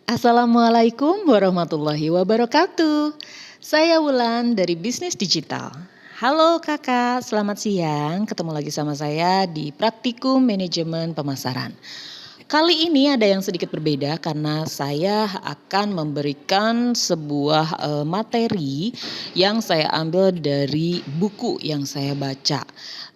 Assalamualaikum warahmatullahi wabarakatuh. Saya Wulan dari Bisnis Digital. Halo Kakak, selamat siang. Ketemu lagi sama saya di Praktikum Manajemen Pemasaran. Kali ini ada yang sedikit berbeda karena saya akan memberikan sebuah materi yang saya ambil dari buku yang saya baca.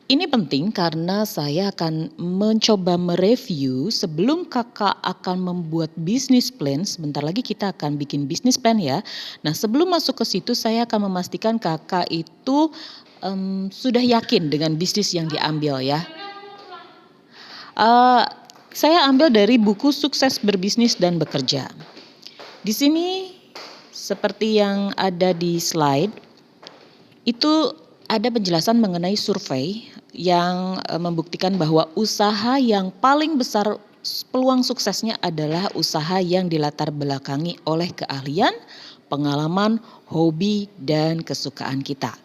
Ini penting karena saya akan mencoba mereview sebelum Kakak akan membuat bisnis plan. Sebentar lagi kita akan bikin bisnis plan ya. Nah, sebelum masuk ke situ saya akan memastikan Kakak itu sudah yakin dengan bisnis yang diambil ya. Eee, saya ambil dari buku Sukses Berbisnis dan Bekerja. Di sini seperti yang ada di slide, itu ada penjelasan mengenai survei yang membuktikan bahwa usaha yang paling besar peluang suksesnya adalah usaha yang dilatar belakangi oleh keahlian, pengalaman, hobi, dan kesukaan kita.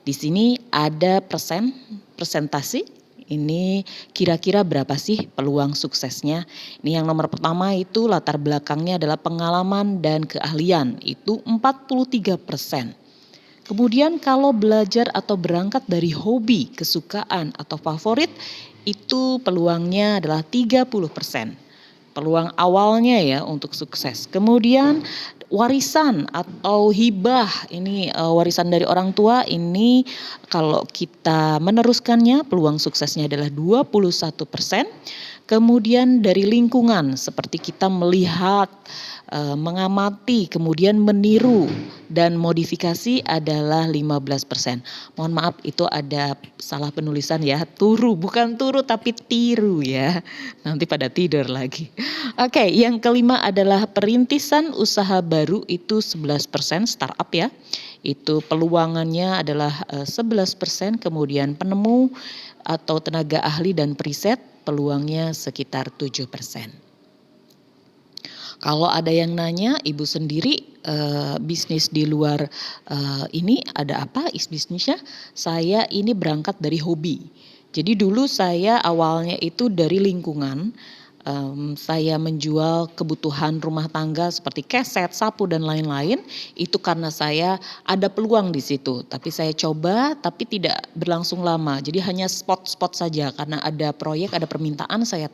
Di sini ada presentasi. Ini kira-kira berapa sih peluang suksesnya? Ini yang nomor pertama itu latar belakangnya adalah pengalaman dan keahlian, itu 43%. Kemudian kalau belajar atau berangkat dari hobi, kesukaan atau favorit, itu peluangnya adalah 30%. Peluang awalnya ya untuk sukses. Kemudian warisan atau hibah, ini warisan dari orang tua, ini kalau kita meneruskannya peluang suksesnya adalah 21%. Kemudian dari lingkungan seperti kita melihat, mengamati, kemudian meniru dan modifikasi adalah 15%. Mohon maaf itu ada salah penulisan ya, turu bukan turu tapi tiru ya. Nanti pada tidur lagi. Oke, yang kelima adalah perintisan usaha baru itu 11% startup ya. Itu peluangannya adalah 11%, kemudian penemu atau tenaga ahli dan periset peluangnya sekitar 7%. Kalau ada yang nanya, Ibu sendiri bisnis di luar ini ada apa bisnisnya? Saya ini berangkat dari hobi. Jadi dulu saya awalnya itu dari lingkungan, saya menjual kebutuhan rumah tangga seperti keset, sapu dan lain-lain, itu karena saya ada peluang di situ. Tapi saya coba tapi tidak berlangsung lama. Jadi hanya spot-spot saja karena ada proyek, ada permintaan saya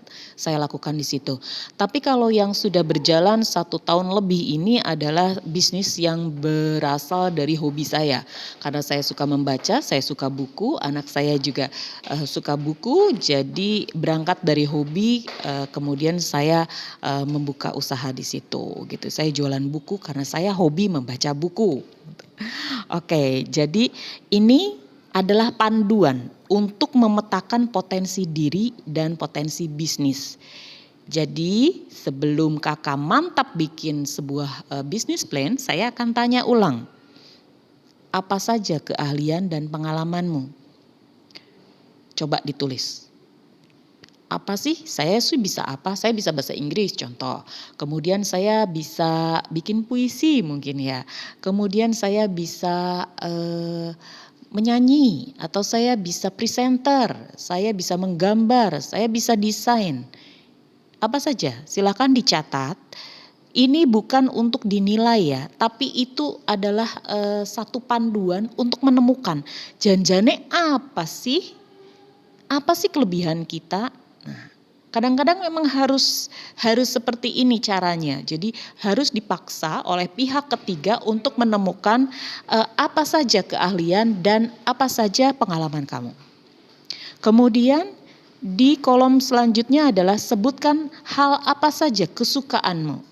lakukan di situ. Tapi kalau yang sudah berjalan 1 tahun lebih ini adalah bisnis yang berasal dari hobi saya. Karena saya suka membaca, saya suka buku, anak saya juga suka buku, jadi berangkat dari hobi, kemudian saya membuka usaha di situ gitu. Saya jualan buku karena saya hobi membaca buku. Oke, jadi ini adalah panduan untuk memetakan potensi diri dan potensi bisnis. Jadi sebelum Kakak mantap bikin sebuah bisnis plan, saya akan tanya ulang. Apa saja keahlian dan pengalamanmu? Coba ditulis. Apa sih? Saya sih bisa apa? Saya bisa bahasa Inggris contoh. Kemudian saya bisa bikin puisi mungkin ya. Kemudian saya bisa menyanyi atau saya bisa presenter, saya bisa menggambar, saya bisa desain. Apa saja? Silakan dicatat. Ini bukan untuk dinilai ya, tapi itu adalah satu panduan untuk menemukan janjane apa sih? Apa sih kelebihan kita? Nah, kadang-kadang memang harus seperti ini caranya. Jadi harus dipaksa oleh pihak ketiga untuk menemukan apa saja keahlian dan apa saja pengalaman kamu. Kemudian di kolom selanjutnya adalah sebutkan hal apa saja kesukaanmu.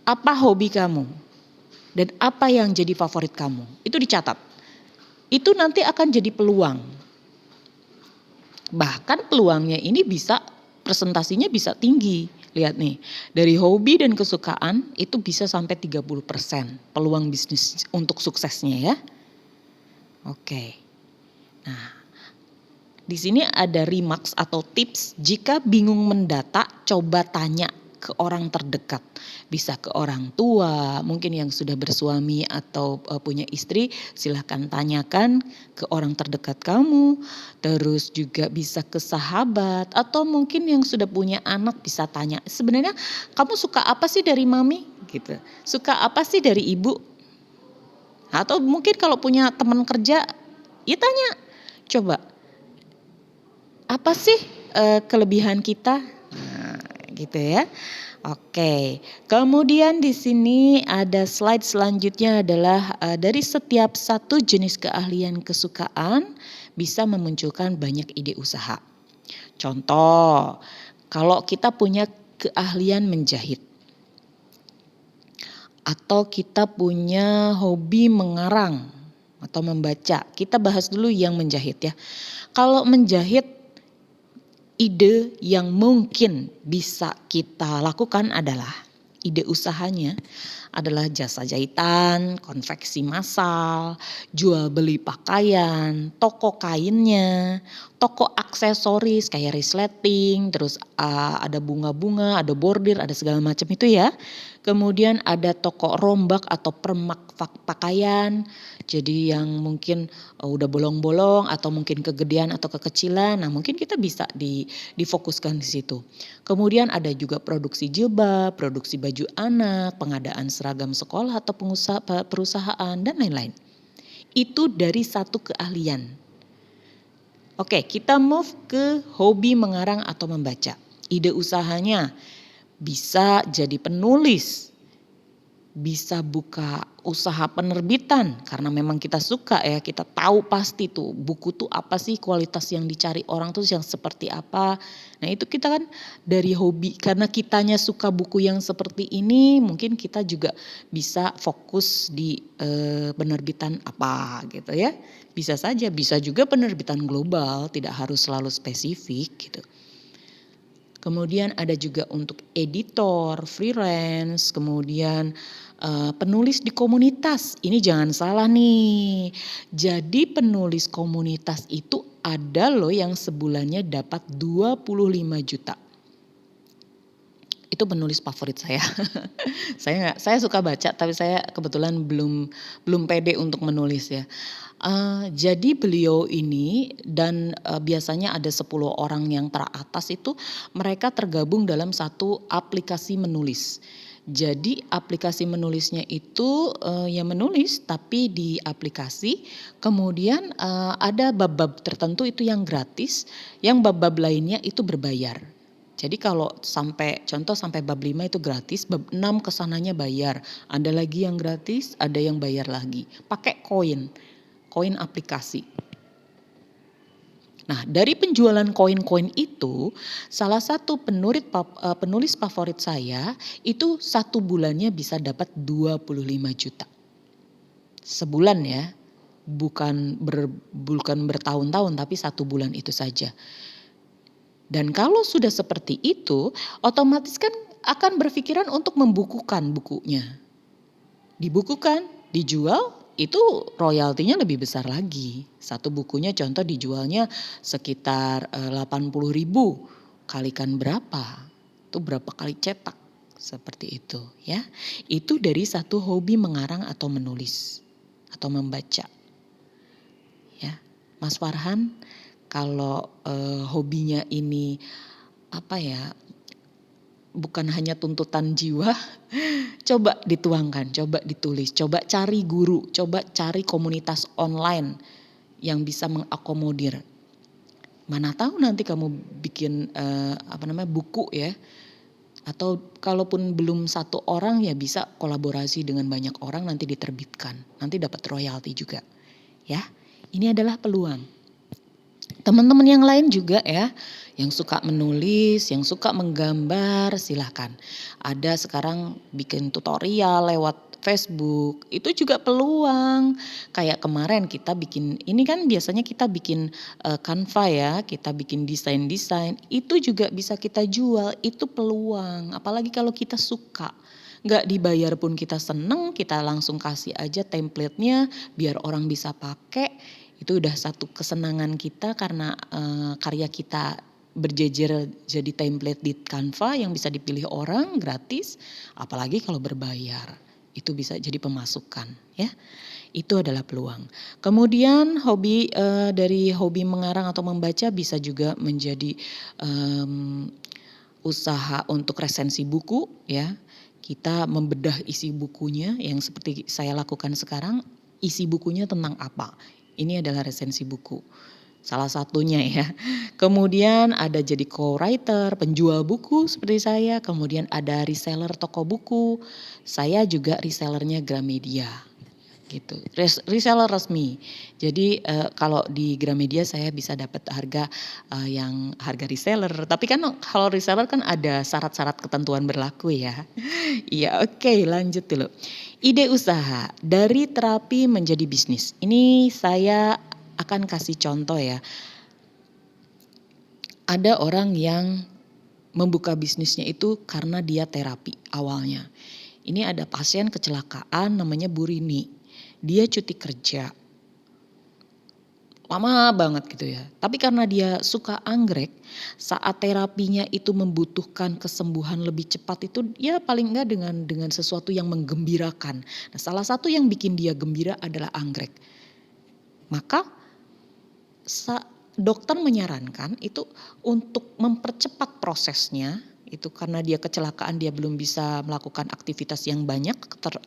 Apa hobi kamu? Dan apa yang jadi favorit kamu? Itu dicatat. Itu nanti akan jadi peluang. Bahkan peluangnya ini bisa presentasinya bisa tinggi. Lihat nih, dari hobi dan kesukaan itu bisa sampai 30% peluang bisnis untuk suksesnya ya. Oke. Nah, di sini ada remarks atau tips jika bingung mendata, coba tanya ke orang terdekat. Bisa ke orang tua, mungkin yang sudah bersuami atau punya istri, silahkan tanyakan ke orang terdekat kamu. Terus juga bisa ke sahabat, atau mungkin yang sudah punya anak bisa tanya, sebenarnya kamu suka apa sih dari mami? Gitu. Suka apa sih dari ibu? Atau mungkin kalau punya teman kerja, ya tanya, coba apa sih kelebihan kita? Nah, gitu ya. Oke. Kemudian di sini ada slide selanjutnya adalah dari setiap satu jenis keahlian kesukaan bisa memunculkan banyak ide usaha. Contoh, kalau kita punya keahlian menjahit atau kita punya hobi mengarang atau membaca. Kita bahas dulu yang menjahit ya. Kalau menjahit, ide yang mungkin bisa kita lakukan adalah ide usahanya adalah jasa jahitan, konveksi massal, jual beli pakaian, toko kainnya, toko aksesoris kayak resleting, terus ada bunga-bunga, ada bordir, ada segala macam itu ya. Kemudian ada toko rombak atau permak pakaian. Jadi yang mungkin udah bolong-bolong atau mungkin kegedean atau kekecilan. Nah, mungkin kita bisa difokuskan di situ. Kemudian ada juga produksi jilbab, produksi baju anak, pengadaan seragam sekolah atau perusahaan dan lain-lain. Itu dari satu keahlian. Oke, kita move ke hobi mengarang atau membaca. Ide usahanya bisa jadi penulis, bisa buka usaha penerbitan karena memang kita suka ya, kita tahu pasti tuh buku tuh apa sih, kualitas yang dicari orang tuh yang seperti apa. Nah itu kita kan dari hobi, karena kitanya suka buku yang seperti ini, mungkin kita juga bisa fokus di penerbitan apa gitu ya. Bisa saja, bisa juga penerbitan global, tidak harus selalu spesifik gitu. Kemudian ada juga untuk editor, freelance, kemudian penulis di komunitas. Ini jangan salah nih. Jadi penulis komunitas itu ada loh yang sebulannya dapat 25 juta. Itu penulis favorit saya. Saya suka baca tapi saya kebetulan belum pede untuk menulis ya. Jadi beliau ini dan biasanya ada 10 orang yang teratas itu mereka tergabung dalam satu aplikasi menulis. Jadi aplikasi menulisnya itu ya menulis tapi di aplikasi, kemudian ada bab-bab tertentu itu yang gratis, yang bab-bab lainnya itu berbayar. Jadi kalau contoh sampai bab 5 itu gratis, bab 6 kesananya bayar. Ada lagi yang gratis, ada yang bayar lagi. Pakai koin aplikasi. Nah, dari penjualan koin-koin itu, salah satu penulis favorit saya itu satu bulannya bisa dapat 25 juta. Sebulan ya, bukan bertahun-tahun tapi satu bulan itu saja. Dan kalau sudah seperti itu, otomatis kan akan berpikiran untuk membukukan bukunya. Dibukukan, dijual, itu royaltinya lebih besar lagi. Satu bukunya contoh dijualnya sekitar 80.000, kalikan berapa? Itu berapa kali cetak? Seperti itu ya. Itu dari satu hobi mengarang atau menulis atau membaca. Ya, Mas Farhan, kalau hobinya ini apa ya? Bukan hanya tuntutan jiwa, coba dituangkan, coba ditulis, coba cari guru, coba cari komunitas online yang bisa mengakomodir. Mana tahu nanti kamu bikin buku ya, atau kalaupun belum satu orang ya bisa kolaborasi dengan banyak orang nanti diterbitkan, nanti dapat royalti juga. Ya, ini adalah peluang. Teman-teman yang lain juga ya, yang suka menulis, yang suka menggambar, silahkan. Ada sekarang bikin tutorial lewat Facebook, itu juga peluang. Kayak kemarin kita bikin, ini kan biasanya kita bikin Canva ya, kita bikin desain-desain, itu juga bisa kita jual, itu peluang. Apalagi kalau kita suka. Nggak dibayar pun kita seneng, kita langsung kasih aja template-nya biar orang bisa pakai. Itu udah satu kesenangan kita karena karya kita berjejer jadi template di Canva yang bisa dipilih orang gratis, apalagi kalau berbayar. Itu bisa jadi pemasukan ya. Itu adalah peluang. Kemudian dari hobi mengarang atau membaca bisa juga menjadi usaha untuk resensi buku ya. Kita membedah isi bukunya yang seperti saya lakukan sekarang, isi bukunya tentang apa. Ini adalah resensi buku. Salah satunya ya. Kemudian ada jadi co-writer, penjual buku seperti saya. Kemudian ada reseller toko buku. Saya juga resellernya Gramedia. Gitu. Reseller resmi. Jadi kalau di Gramedia saya bisa dapat harga yang harga reseller. Tapi kan kalau reseller kan ada syarat-syarat ketentuan berlaku ya. Iya, oke, lanjut dulu. Ide usaha dari terapi menjadi bisnis. Ini saya akan kasih contoh ya. Ada orang yang membuka bisnisnya itu karena dia terapi awalnya. Ini ada pasien kecelakaan namanya Bu Rini. Dia cuti kerja. Lama banget gitu ya. Tapi karena dia suka anggrek, saat terapinya itu membutuhkan kesembuhan lebih cepat itu ya paling enggak dengan sesuatu yang menggembirakan. Nah, salah satu yang bikin dia gembira adalah anggrek. Maka dokter menyarankan itu untuk mempercepat prosesnya. Itu karena dia kecelakaan, dia belum bisa melakukan aktivitas yang banyak,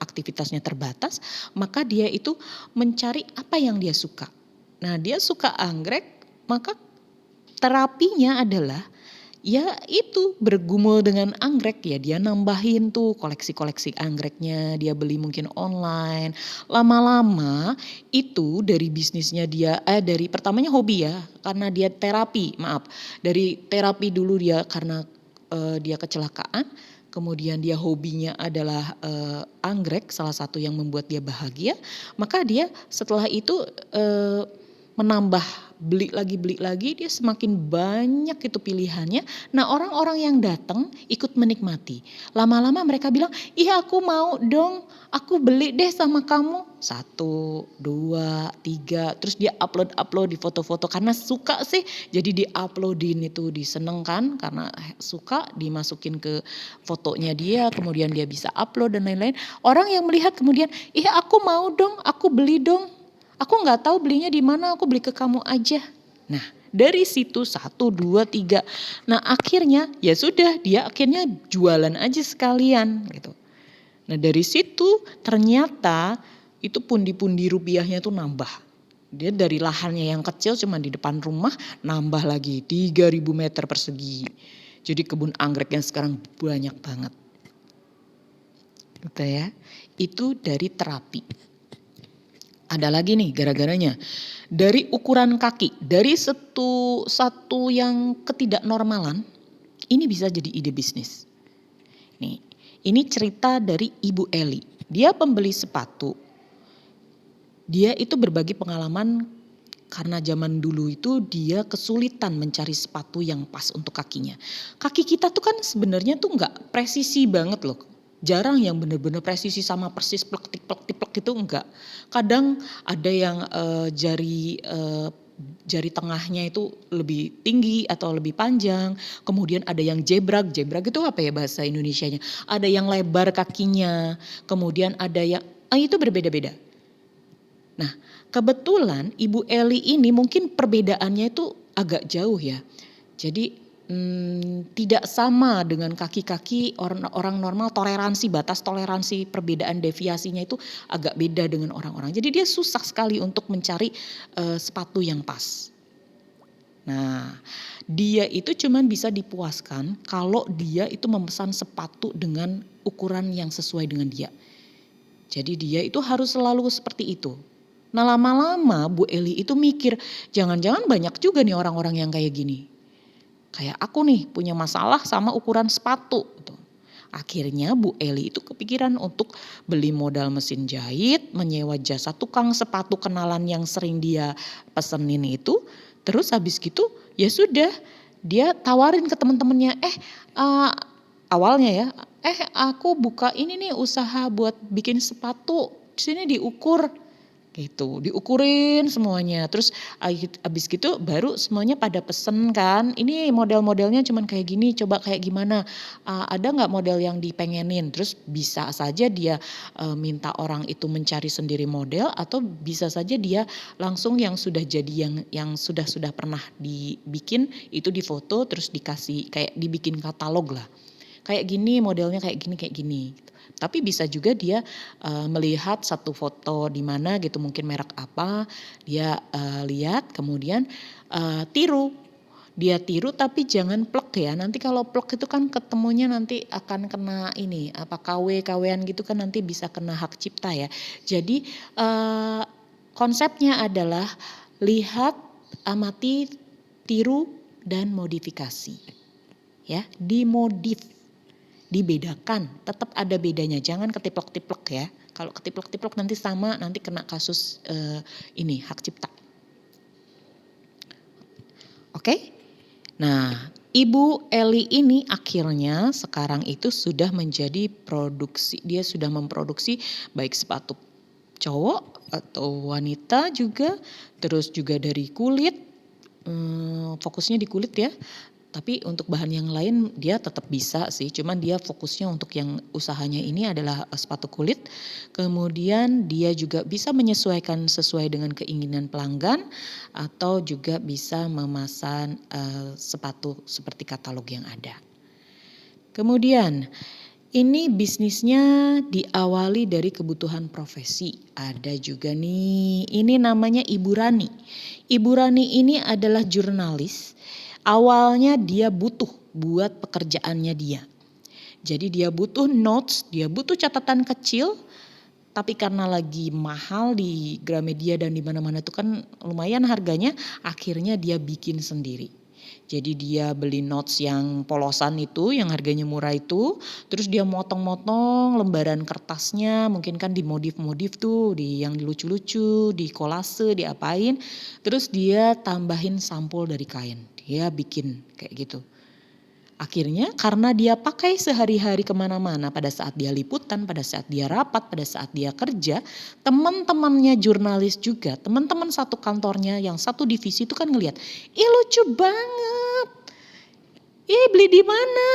aktivitasnya terbatas, maka dia itu mencari apa yang dia suka. Nah, dia suka anggrek, maka terapinya adalah ya itu bergumul dengan anggrek ya, dia nambahin tuh koleksi-koleksi anggreknya, dia beli mungkin online. Lama-lama itu dari bisnisnya dia dari pertamanya hobi ya, karena dia terapi, Dari terapi dulu dia karena dia kecelakaan, kemudian dia hobinya adalah anggrek, salah satu yang membuat dia bahagia, maka dia setelah itu menambah beli lagi dia semakin banyak itu pilihannya. Nah, orang-orang yang datang ikut menikmati. Lama-lama mereka bilang, "Iya, aku mau dong. Aku beli deh sama kamu." 1, 2, 3, terus dia upload di foto-foto karena suka sih. Jadi di-uploadin itu, disenengkan karena suka, dimasukin ke fotonya dia, kemudian dia bisa upload dan lain-lain. Orang yang melihat kemudian, "Iya, aku mau dong, aku beli dong. Aku nggak tahu belinya di mana, aku beli ke kamu aja." Nah, dari situ 1, 2, 3. Nah, akhirnya ya sudah, dia akhirnya jualan aja sekalian gitu. Nah, dari situ ternyata itu pundi-pundi rupiahnya tuh nambah. Dia dari lahannya yang kecil cuma di depan rumah, nambah lagi 3.000 meter persegi. Jadi kebun anggrek yang sekarang banyak banget. Gitu ya. Itu dari terapi. Ada lagi nih gara-garanya. Dari ukuran kaki, dari satu yang ketidaknormalan, ini bisa jadi ide bisnis. Nih, ini cerita dari Ibu Eli. Dia pembeli sepatu. Dia itu berbagi pengalaman karena zaman dulu itu dia kesulitan mencari sepatu yang pas untuk kakinya. Kaki kita tuh kan sebenarnya tuh nggak presisi banget loh. Jarang yang benar-benar presisi sama persis plek-plek gitu enggak. Kadang ada yang jari tengahnya itu lebih tinggi atau lebih panjang. Kemudian ada yang jebrag itu apa ya bahasa Indonesianya? Ada yang lebar kakinya. Kemudian ada yang itu berbeda-beda. Nah, kebetulan Ibu Eli ini mungkin perbedaannya itu agak jauh ya. Jadi tidak sama dengan kaki-kaki orang normal, batas toleransi perbedaan deviasinya itu agak beda dengan orang-orang. Jadi dia susah sekali untuk mencari sepatu yang pas. Nah, dia itu cuman bisa dipuaskan kalau dia itu memesan sepatu dengan ukuran yang sesuai dengan dia. Jadi dia itu harus selalu seperti itu. Nah, lama-lama Bu Eli itu mikir, jangan-jangan banyak juga nih orang-orang yang kayak gini. Kayak aku nih punya masalah sama ukuran sepatu. Akhirnya Bu Eli itu kepikiran untuk beli modal mesin jahit, menyewa jasa tukang sepatu kenalan yang sering dia pesenin itu. Terus habis gitu ya sudah dia tawarin ke teman-temannya, awalnya ya, aku buka ini nih usaha buat bikin sepatu, sini diukur. gitu, diukurin semuanya. Terus abis gitu baru semuanya pada pesen kan, ini model-modelnya cuman kayak gini, coba kayak gimana, ada nggak model yang dipengenin? Terus bisa saja dia minta orang itu mencari sendiri model, atau bisa saja dia langsung yang sudah jadi, yang sudah pernah dibikin itu difoto terus dikasih kayak dibikin katalog lah. Kayak gini modelnya, kayak gini gitu. Tapi bisa juga dia melihat satu foto di mana gitu, mungkin merek apa, dia lihat kemudian tiru. Dia tiru tapi jangan plek ya. Nanti kalau plek itu kan ketemunya nanti akan kena ini apa KW-KW-an gitu kan, nanti bisa kena hak cipta ya. Jadi konsepnya adalah lihat, amati, tiru dan modifikasi. Ya, dimodif, dibedakan, tetap ada bedanya, jangan ketiplok-tiplok ya. Kalau ketiplok-tiplok nanti sama, nanti kena kasus ini hak cipta. Oke? Nah, Ibu Eli ini akhirnya sekarang itu sudah menjadi produksi, dia sudah memproduksi baik sepatu cowok atau wanita juga, terus juga dari kulit, fokusnya di kulit ya. Tapi untuk bahan yang lain dia tetap bisa sih, cuman dia fokusnya untuk yang usahanya ini adalah sepatu kulit. Kemudian dia juga bisa menyesuaikan sesuai dengan keinginan pelanggan, atau juga bisa memesan sepatu seperti katalog yang ada. Kemudian ini bisnisnya diawali dari kebutuhan profesi. Ada juga nih, ini namanya Ibu Rani. Ibu Rani ini adalah jurnalis. Awalnya dia butuh buat pekerjaannya dia. Jadi dia butuh notes, dia butuh catatan kecil, tapi karena lagi mahal di Gramedia dan di mana-mana itu kan lumayan harganya, akhirnya dia bikin sendiri. Jadi dia beli notes yang polosan itu, yang harganya murah itu, terus dia motong-motong lembaran kertasnya, mungkin kan dimodif-modif tuh, yang lucu-lucu, di kolase, diapain, terus dia tambahin sampul dari kain. Dia bikin kayak gitu. Akhirnya karena dia pakai sehari-hari kemana-mana, pada saat dia liputan, pada saat dia rapat, pada saat dia kerja, teman-temannya jurnalis juga, teman-teman satu kantornya yang satu divisi itu kan ngelihat, ih lucu banget, ih beli di mana?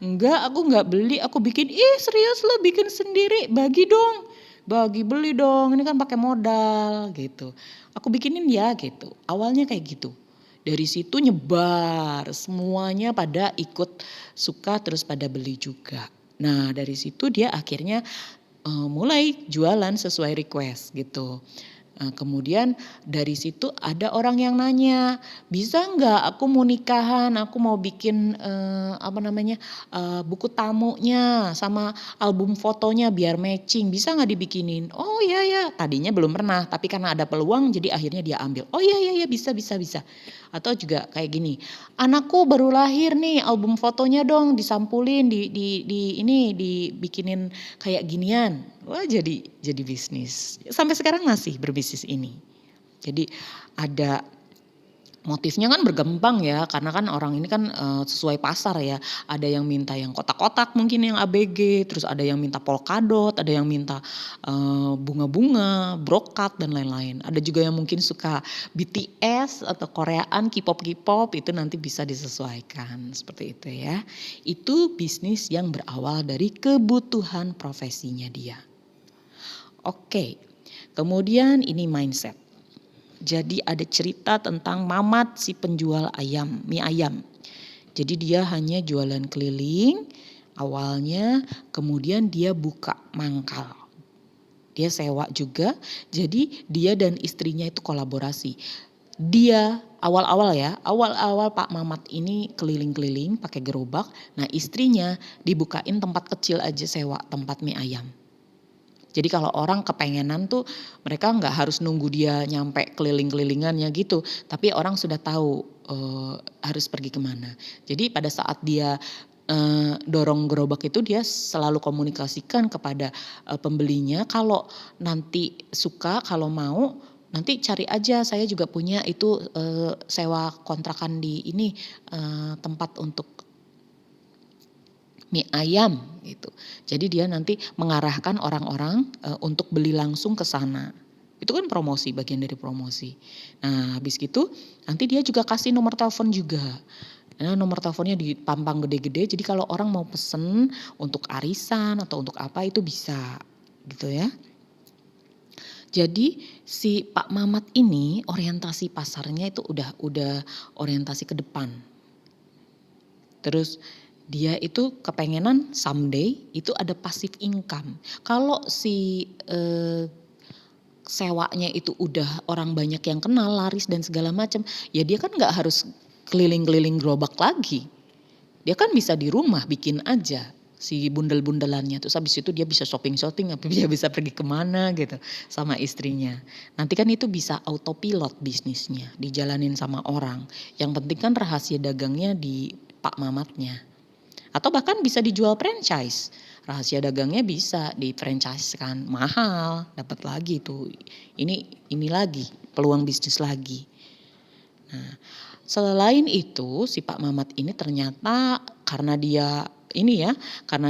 Enggak, aku nggak beli, aku bikin. Ih serius lo bikin sendiri, bagi dong. Bagi, beli dong, ini kan pakai modal gitu. Aku bikinin ya gitu. Awalnya kayak gitu. Dari situ nyebar, semuanya pada ikut suka, terus pada beli juga. Nah dari situ dia akhirnya mulai jualan sesuai request gitu. Kemudian dari situ ada orang yang nanya, bisa nggak aku mau nikahan, aku mau bikin buku tamunya sama album fotonya biar matching, bisa nggak dibikinin? Oh iya ya, tadinya belum pernah, tapi karena ada peluang jadi akhirnya dia ambil. Oh iya iya bisa. Atau juga kayak gini, anakku baru lahir nih, album fotonya dong disampulin, ini dibikinin kayak ginian. Wah jadi bisnis. Sampai sekarang masih berbisnis ini. Jadi ada motifnya kan berkembang ya, karena kan orang ini kan sesuai pasar ya. Ada yang minta yang kotak-kotak, mungkin yang ABG, terus ada yang minta polkadot, ada yang minta bunga-bunga, brokat dan lain-lain. Ada juga yang mungkin suka BTS atau Koreaan, K-pop, itu nanti bisa disesuaikan seperti itu ya. Itu bisnis yang berawal dari kebutuhan profesinya dia. Oke, kemudian ini mindset. Jadi ada cerita tentang Mamat si penjual mie ayam. Jadi dia hanya jualan keliling awalnya, kemudian dia buka mangkal. Dia sewa juga, jadi dia dan istrinya itu kolaborasi. Dia awal-awal Pak Mamat ini keliling-keliling pakai gerobak. Nah istrinya dibukain tempat kecil aja, sewa tempat mie ayam. Jadi kalau orang kepengenan tuh mereka nggak harus nunggu dia nyampe keliling-kelilingannya gitu. Tapi orang sudah tahu harus pergi kemana. Jadi pada saat dia dorong gerobak itu, dia selalu komunikasikan kepada pembelinya, kalau nanti suka, kalau mau nanti cari aja, saya juga punya itu sewa kontrakan di ini, tempat untuk mie ayam gitu. Jadi dia nanti mengarahkan orang-orang untuk beli langsung ke sana. Itu itu kan promosi, bagian dari promosi. Nah habis gitu nanti dia juga kasih nomor telepon juga. Nah, nomor teleponnya dipampang gede-gede, jadi kalau orang mau pesen untuk arisan atau untuk apa itu bisa gitu ya. Jadi si Pak Mamat ini orientasi pasarnya itu udah orientasi ke depan. Terus dia itu kepengenan someday itu ada passive income. Kalau si sewanya itu udah orang banyak yang kenal, laris dan segala macam, ya dia kan nggak harus keliling-keliling gerobak lagi. Dia kan bisa di rumah bikin aja si bundel-bundelannya. Terus habis itu dia bisa shopping-shopping, dia bisa pergi kemana gitu sama istrinya. Nanti kan itu bisa autopilot bisnisnya, dijalanin sama orang. Yang penting kan rahasia dagangnya di Pak Mamatnya. Atau bahkan bisa dijual franchise. Rahasia dagangnya bisa di franchise kan, mahal, dapat lagi tuh. Ini lagi peluang bisnis lagi. Nah, selain itu si Pak Mamat ini ternyata karena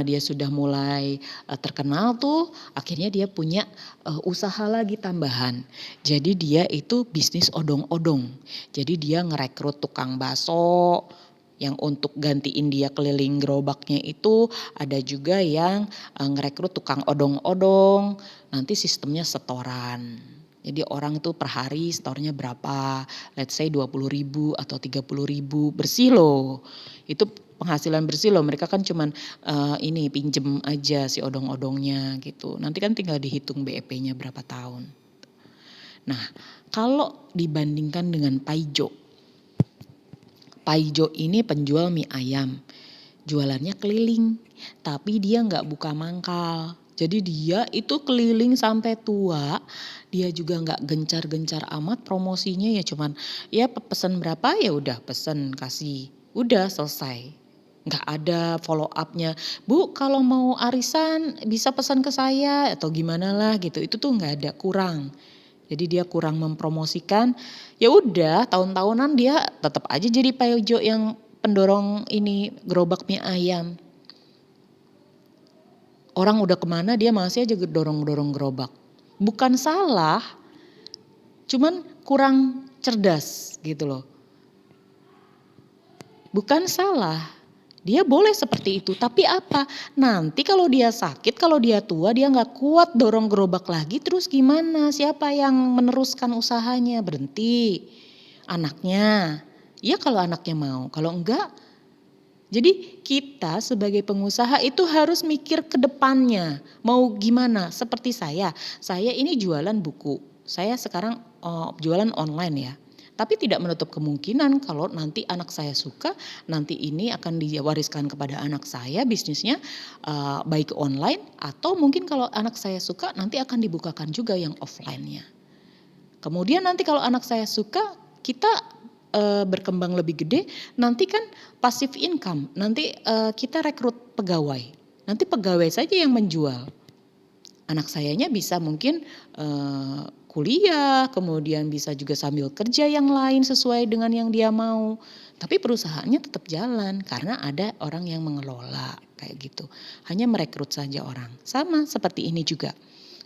dia sudah mulai terkenal tuh, akhirnya dia punya usaha lagi tambahan. Jadi dia itu bisnis odong-odong. Jadi dia ngerekrut tukang bakso yang untuk gantiin dia keliling gerobaknya itu, ada juga yang ngerekrut tukang odong-odong, nanti sistemnya setoran. Jadi orang tuh per hari setornya berapa, let's say 20.000 atau 30.000, bersih loh. Itu penghasilan bersih loh, mereka kan cuman pinjem aja si odong-odongnya gitu. Nanti kan tinggal dihitung BEP-nya berapa tahun. Nah kalau dibandingkan dengan Paijo ini penjual mie ayam, jualannya keliling, tapi dia nggak buka mangkal. Jadi dia itu keliling sampai tua, dia juga nggak gencar-gencar amat promosinya, ya cuman ya pesan berapa ya udah pesen kasih, udah selesai. Nggak ada follow up-nya, Bu kalau mau arisan bisa pesan ke saya atau gimana lah gitu, itu tuh nggak ada, kurang. Jadi dia kurang mempromosikan, ya udah tahun-tahunan dia tetap aja jadi Paijo yang pendorong ini gerobak mie ayam. Orang udah kemana dia masih aja dorong-dorong gerobak. Bukan salah, cuman kurang cerdas gitu loh. Bukan salah, dia boleh seperti itu, tapi apa? Nanti kalau dia sakit, kalau dia tua, dia nggak kuat dorong gerobak lagi, terus gimana? Siapa yang meneruskan usahanya? Berhenti. Anaknya. Ya kalau anaknya mau, kalau enggak. Jadi kita sebagai pengusaha itu harus mikir ke depannya. Mau gimana? Seperti saya ini jualan buku. Saya sekarang jualan online ya. Tapi tidak menutup kemungkinan kalau nanti anak saya suka, nanti ini akan diwariskan kepada anak saya bisnisnya, baik online atau mungkin kalau anak saya suka nanti akan dibukakan juga yang offline-nya. Kemudian nanti kalau anak saya suka, kita berkembang lebih gede, nanti kan passive income, nanti kita rekrut pegawai. Nanti pegawai saja yang menjual. Anak sayanya bisa mungkin kuliah, kemudian bisa juga sambil kerja yang lain sesuai dengan yang dia mau. Tapi perusahaannya tetap jalan karena ada orang yang mengelola kayak gitu. Hanya merekrut saja orang. Sama seperti ini juga.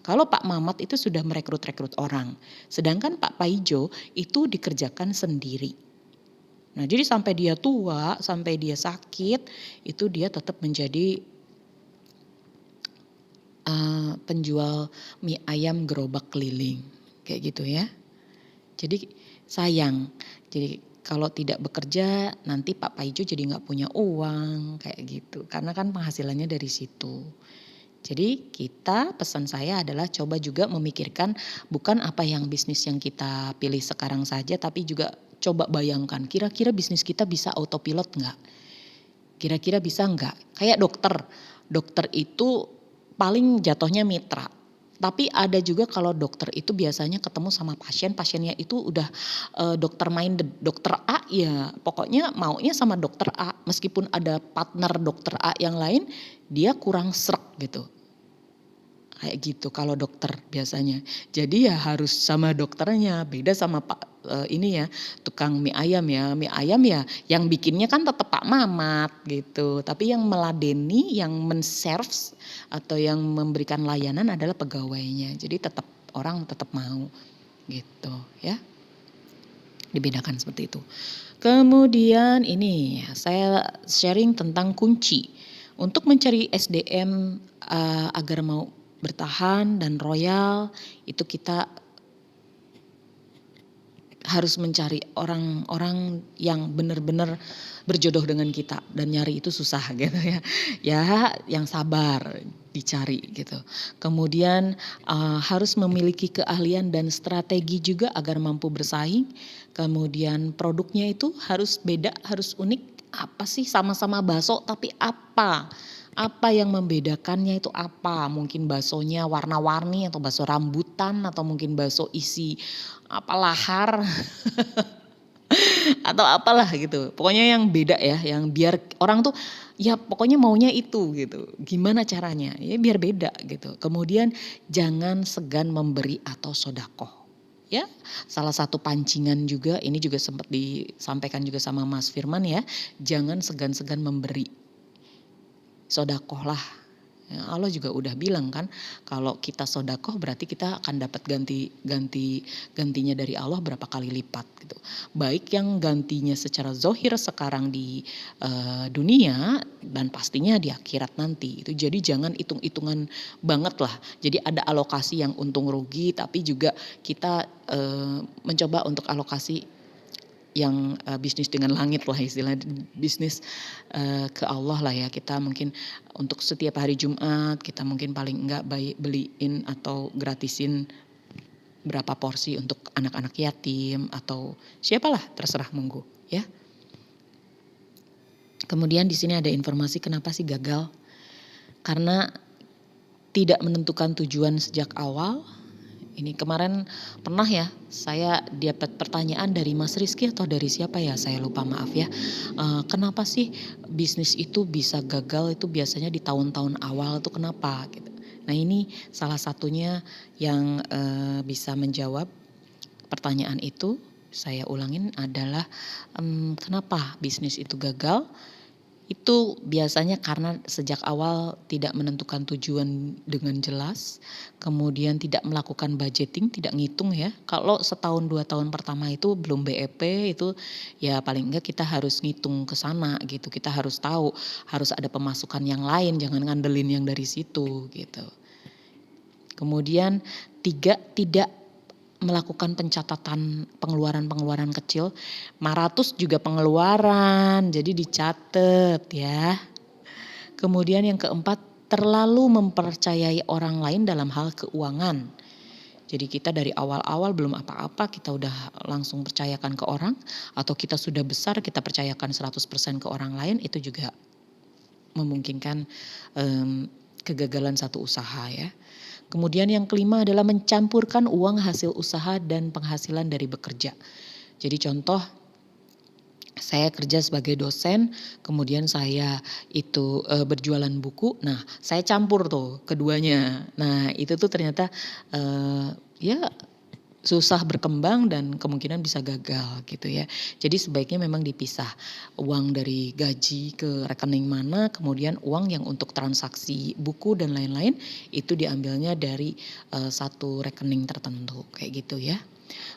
Kalau Pak Mamat itu sudah merekrut orang. Sedangkan Pak Paijo itu dikerjakan sendiri. Nah jadi sampai dia tua, sampai dia sakit, itu dia tetap menjadi penjual mie ayam gerobak keliling. Kayak gitu ya. Jadi sayang. Jadi kalau tidak bekerja nanti Pak Paijo jadi gak punya uang kayak gitu. Karena kan penghasilannya dari situ. Jadi pesan saya adalah coba juga memikirkan bukan apa yang bisnis yang kita pilih sekarang saja, tapi juga coba bayangkan kira-kira bisnis kita bisa autopilot gak? Kira-kira bisa gak? Kayak dokter itu paling jatuhnya mitra. Tapi ada juga kalau dokter itu biasanya ketemu sama pasiennya itu udah dokter minded. Dokter A ya pokoknya maunya sama dokter A. Meskipun ada partner dokter A yang lain, dia kurang sreg gitu. Kayak gitu kalau dokter biasanya. Jadi ya harus sama dokternya, beda sama tukang mie ayam ya. Mie ayam ya yang bikinnya kan tetap Pak Mamat gitu. Tapi yang meladeni, yang men-serve atau yang memberikan layanan adalah pegawainya. Jadi tetap orang tetap mau gitu ya. Dibedakan seperti itu. Kemudian ini saya sharing tentang kunci untuk mencari SDM agar mau bertahan dan royal, itu kita harus mencari orang-orang yang benar-benar berjodoh dengan kita, dan nyari itu susah gitu ya. Ya yang sabar dicari gitu. Kemudian harus memiliki keahlian dan strategi juga agar mampu bersaing. Kemudian produknya itu harus beda, harus unik. Apa sih, sama-sama bakso tapi apa? Apa yang membedakannya itu apa? Mungkin baksonya warna-warni atau bakso rambutan atau mungkin bakso isi apa lahar atau apalah gitu. Pokoknya yang beda ya, yang biar orang tuh ya pokoknya maunya itu gitu. Gimana caranya? Ya biar beda gitu. Kemudian jangan segan memberi atau sodakoh. Ya, salah satu pancingan juga, ini juga sempat disampaikan juga sama Mas Firman ya, jangan segan-segan memberi. Sodakoh lah. Ya, Allah juga udah bilang kan, kalau kita sodakoh berarti kita akan dapat gantinya dari Allah berapa kali lipat gitu. Baik yang gantinya secara zohir sekarang di dunia dan pastinya di akhirat nanti. Itu jadi jangan hitung-hitungan banget lah. Jadi ada alokasi yang untung rugi, tapi juga kita mencoba untuk alokasi yang bisnis dengan langit lah, istilah bisnis ke Allah lah ya. Kita mungkin untuk setiap hari Jumat kita mungkin paling enggak beliin atau gratisin berapa porsi untuk anak-anak yatim atau siapalah, terserah monggo ya. Kemudian di sini ada informasi kenapa sih gagal? Karena tidak menentukan tujuan sejak awal. Ini kemarin pernah ya, saya dapat pertanyaan dari Mas Rizky atau dari siapa ya, saya lupa, maaf ya. Kenapa sih bisnis itu bisa gagal itu biasanya di tahun-tahun awal tuh kenapa gitu. Nah ini salah satunya yang bisa menjawab pertanyaan itu, saya ulangin adalah kenapa bisnis itu gagal. Itu biasanya karena sejak awal tidak menentukan tujuan dengan jelas, kemudian tidak melakukan budgeting, tidak ngitung ya. Kalau setahun 2 tahun pertama itu belum BEP itu ya paling enggak kita harus ngitung ke sana gitu. Kita harus tahu, harus ada pemasukan yang lain, jangan ngandelin yang dari situ gitu. Kemudian 3, tidak melakukan pencatatan pengeluaran-pengeluaran kecil. Maratus juga pengeluaran, jadi dicatat ya. Kemudian yang keempat, terlalu mempercayai orang lain dalam hal keuangan. Jadi kita dari awal-awal belum apa-apa kita udah langsung percayakan ke orang, atau kita sudah besar kita percayakan 100% ke orang lain, itu juga memungkinkan kegagalan satu usaha ya. Kemudian yang kelima adalah mencampurkan uang hasil usaha dan penghasilan dari bekerja. Jadi contoh, saya kerja sebagai dosen, kemudian saya itu berjualan buku. Nah, saya campur tuh keduanya. Nah, itu tuh ternyata ya susah berkembang dan kemungkinan bisa gagal gitu ya. Jadi sebaiknya memang dipisah, uang dari gaji ke rekening mana, kemudian uang yang untuk transaksi buku dan lain-lain itu diambilnya dari satu rekening tertentu kayak gitu ya.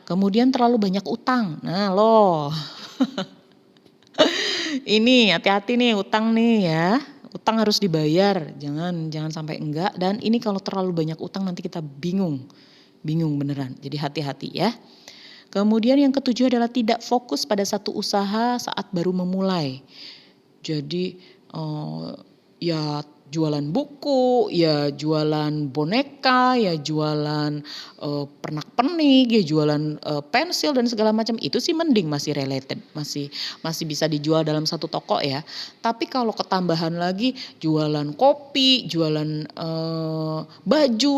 Kemudian terlalu banyak utang. Nah loh ini hati-hati nih utang nih ya. Utang harus dibayar, jangan sampai enggak. Dan ini kalau terlalu banyak utang nanti kita bingung beneran. Jadi hati-hati ya. Kemudian yang ketujuh adalah tidak fokus pada satu usaha saat baru memulai. Jadi ya jualan buku, ya jualan boneka, ya jualan pernak-pernik, ya jualan pensil dan segala macam, itu sih mending masih related, masih bisa dijual dalam satu toko ya. Tapi kalau ketambahan lagi jualan kopi, jualan baju,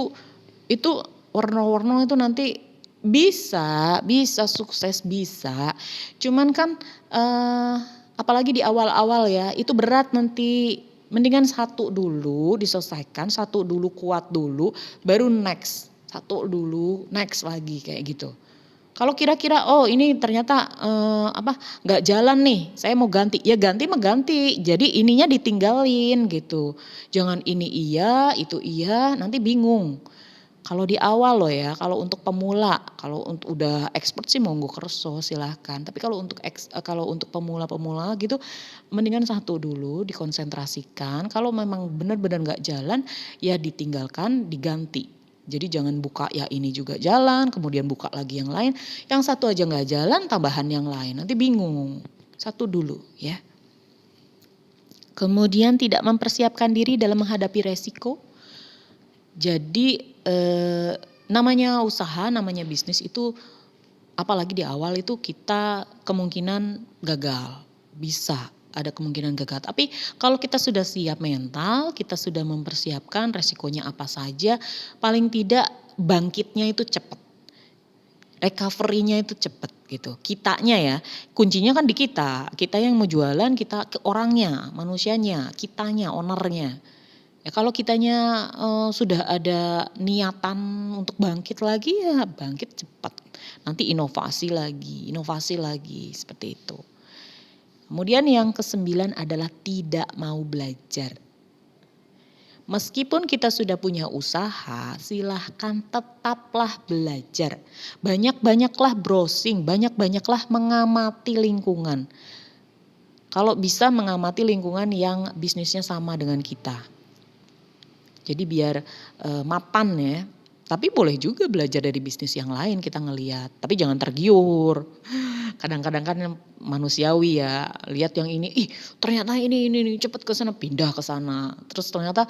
itu warna-warna itu nanti bisa sukses bisa. Cuman kan apalagi di awal-awal ya, itu berat nanti. Mendingan satu dulu diselesaikan, satu dulu kuat dulu, baru next. Satu dulu, next lagi kayak gitu. Kalau kira-kira oh ini ternyata nggak jalan nih, saya mau ganti. Ya ganti mah ganti. Jadi ininya ditinggalin gitu. Jangan ini iya, itu iya, nanti bingung. Kalau di awal loh ya, kalau untuk pemula, kalau untuk udah expert sih monggo kerso silahkan. Tapi kalau untuk pemula-pemula gitu, mendingan satu dulu dikonsentrasikan. Kalau memang benar-benar nggak jalan, ya ditinggalkan, diganti. Jadi jangan buka ya ini juga jalan, kemudian buka lagi yang lain. Yang satu aja nggak jalan, tambahan yang lain. Nanti bingung. Satu dulu ya. Kemudian tidak mempersiapkan diri dalam menghadapi resiko. Jadi namanya usaha, namanya bisnis itu apalagi di awal itu kita kemungkinan gagal, bisa ada kemungkinan gagal. Tapi kalau kita sudah siap mental, kita sudah mempersiapkan resikonya apa saja, paling tidak bangkitnya itu cepat, recovery-nya itu cepat gitu. Kitanya ya, kuncinya kan di kita yang mau jualan, kita ke orangnya, manusianya, kitanya, ownernya. Ya kalau kitanya sudah ada niatan untuk bangkit lagi ya bangkit cepat. Nanti inovasi lagi seperti itu. Kemudian yang ke-9 adalah tidak mau belajar. Meskipun kita sudah punya usaha, silahkan tetaplah belajar. Banyak-banyaklah browsing, banyak-banyaklah mengamati lingkungan. Kalau bisa mengamati lingkungan yang bisnisnya sama dengan kita. Jadi biar mapan ya. Tapi boleh juga belajar dari bisnis yang lain kita ngelihat. Tapi jangan tergiur. Kadang-kadang kan manusiawi ya. Lihat yang ini, ternyata ini cepet ke sana, pindah ke sana. Terus ternyata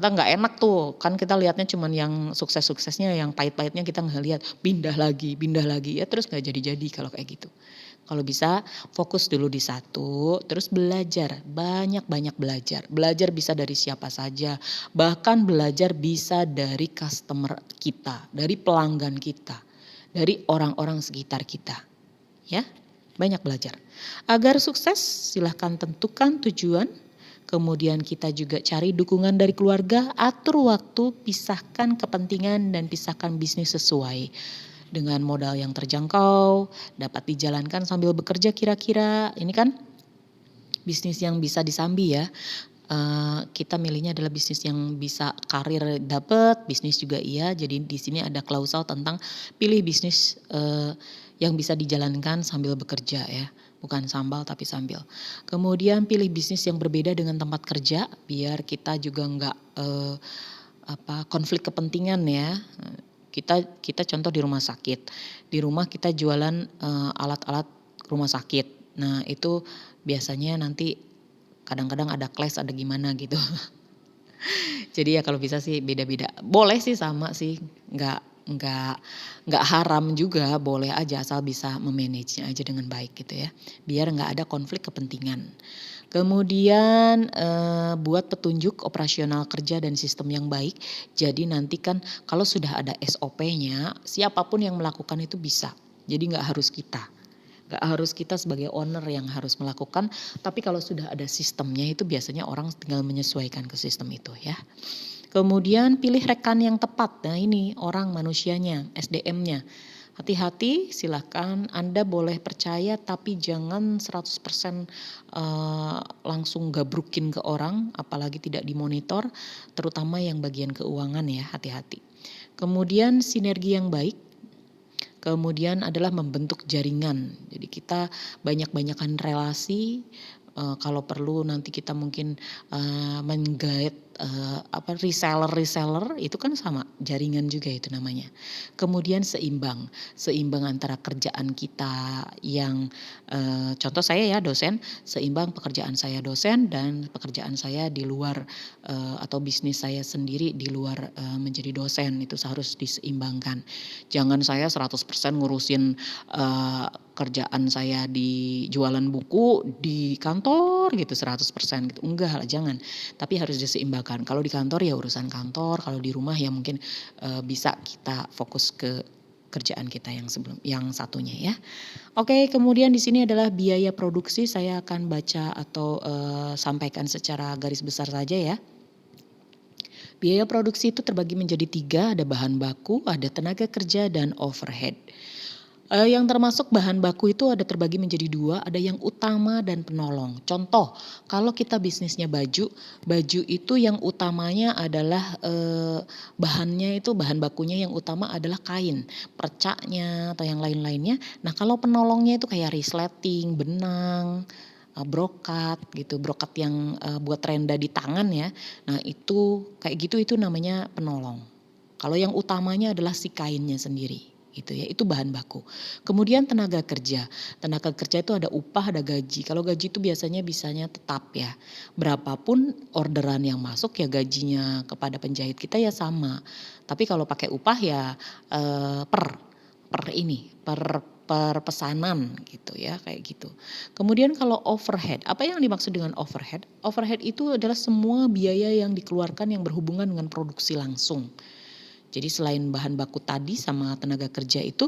nggak enak tuh. Kan kita lihatnya cuman yang sukses-suksesnya, yang pahit-pahitnya kita nggak lihat. Pindah lagi. Ya terus nggak jadi-jadi kalau kayak gitu. Kalau bisa fokus dulu di satu, terus belajar, banyak-banyak belajar. Belajar bisa dari siapa saja, bahkan belajar bisa dari customer kita, dari pelanggan kita, dari orang-orang sekitar kita. Ya, banyak belajar. Agar sukses, silahkan tentukan tujuan, kemudian kita juga cari dukungan dari keluarga, atur waktu, pisahkan kepentingan dan pisahkan bisnis sesuai. Dengan modal yang terjangkau, dapat dijalankan sambil bekerja kira-kira. Ini kan bisnis yang bisa disambi ya. Kita milihnya adalah bisnis yang bisa karir dapat, bisnis juga iya. Jadi di sini ada klausal tentang pilih bisnis yang bisa dijalankan sambil bekerja ya. Bukan sambal tapi sambil. Kemudian pilih bisnis yang berbeda dengan tempat kerja biar kita juga enggak konflik kepentingan ya. Kita contoh di rumah sakit. Di rumah kita jualan alat-alat rumah sakit. Nah, itu biasanya nanti kadang-kadang ada clash, ada gimana gitu. Jadi ya kalau bisa sih beda-beda. Boleh sih sama sih, nggak haram juga, boleh aja asal bisa memanagenya aja dengan baik gitu ya. Biar nggak ada konflik kepentingan. Kemudian buat petunjuk operasional kerja dan sistem yang baik. Jadi nanti kan kalau sudah ada SOP-nya, siapapun yang melakukan itu bisa. Jadi nggak harus kita. Nggak harus kita sebagai owner yang harus melakukan. Tapi kalau sudah ada sistemnya itu biasanya orang tinggal menyesuaikan ke sistem itu ya. Kemudian pilih rekan yang tepat. Nah ini orang manusianya, SDM-nya. Hati-hati, silahkan Anda boleh percaya tapi jangan 100% langsung gabrukin ke orang, apalagi tidak dimonitor, terutama yang bagian keuangan ya, hati-hati. Kemudian sinergi yang baik, kemudian adalah membentuk jaringan. Jadi kita banyak-banyakan relasi, kalau perlu nanti kita mungkin menggait reseller itu kan sama jaringan juga itu namanya. Kemudian seimbang antara kerjaan kita yang contoh saya ya dosen, seimbang pekerjaan saya dosen dan pekerjaan saya di luar atau bisnis saya sendiri di luar menjadi dosen, itu harus diseimbangkan. Jangan saya 100% ngurusin kerjaan saya di jualan buku di kantor gitu 100% gitu. Enggak lah, jangan. Tapi harus diseimbangkan. Kalau di kantor ya urusan kantor, kalau di rumah ya mungkin bisa kita fokus ke kerjaan kita yang satunya ya. Oke, kemudian di sini adalah biaya produksi, saya akan baca atau sampaikan secara garis besar saja ya. Biaya produksi itu terbagi menjadi 3, ada bahan baku, ada tenaga kerja dan overhead. Yang termasuk bahan baku itu ada terbagi menjadi 2, ada yang utama dan penolong. Contoh, kalau kita bisnisnya baju, baju itu yang utamanya adalah, bahannya itu bahan bakunya yang utama adalah kain, percanya atau yang lain-lainnya. Nah, kalau penolongnya itu kayak resleting, benang, brokat gitu, brokat yang, buat renda di tangan ya. Nah, itu kayak gitu itu namanya penolong. Kalau yang utamanya adalah si kainnya sendiri gitu ya, itu bahan baku. Kemudian tenaga kerja itu ada upah, ada gaji. Kalau gaji itu biasanya bisanya tetap ya, berapapun orderan yang masuk ya gajinya kepada penjahit kita ya sama. Tapi kalau pakai upah ya, per per ini, per pesanan gitu ya, kayak gitu. Kemudian kalau overhead, apa yang dimaksud dengan overhead? Overhead itu adalah semua biaya yang dikeluarkan yang berhubungan dengan produksi langsung. Jadi selain bahan baku tadi sama tenaga kerja itu,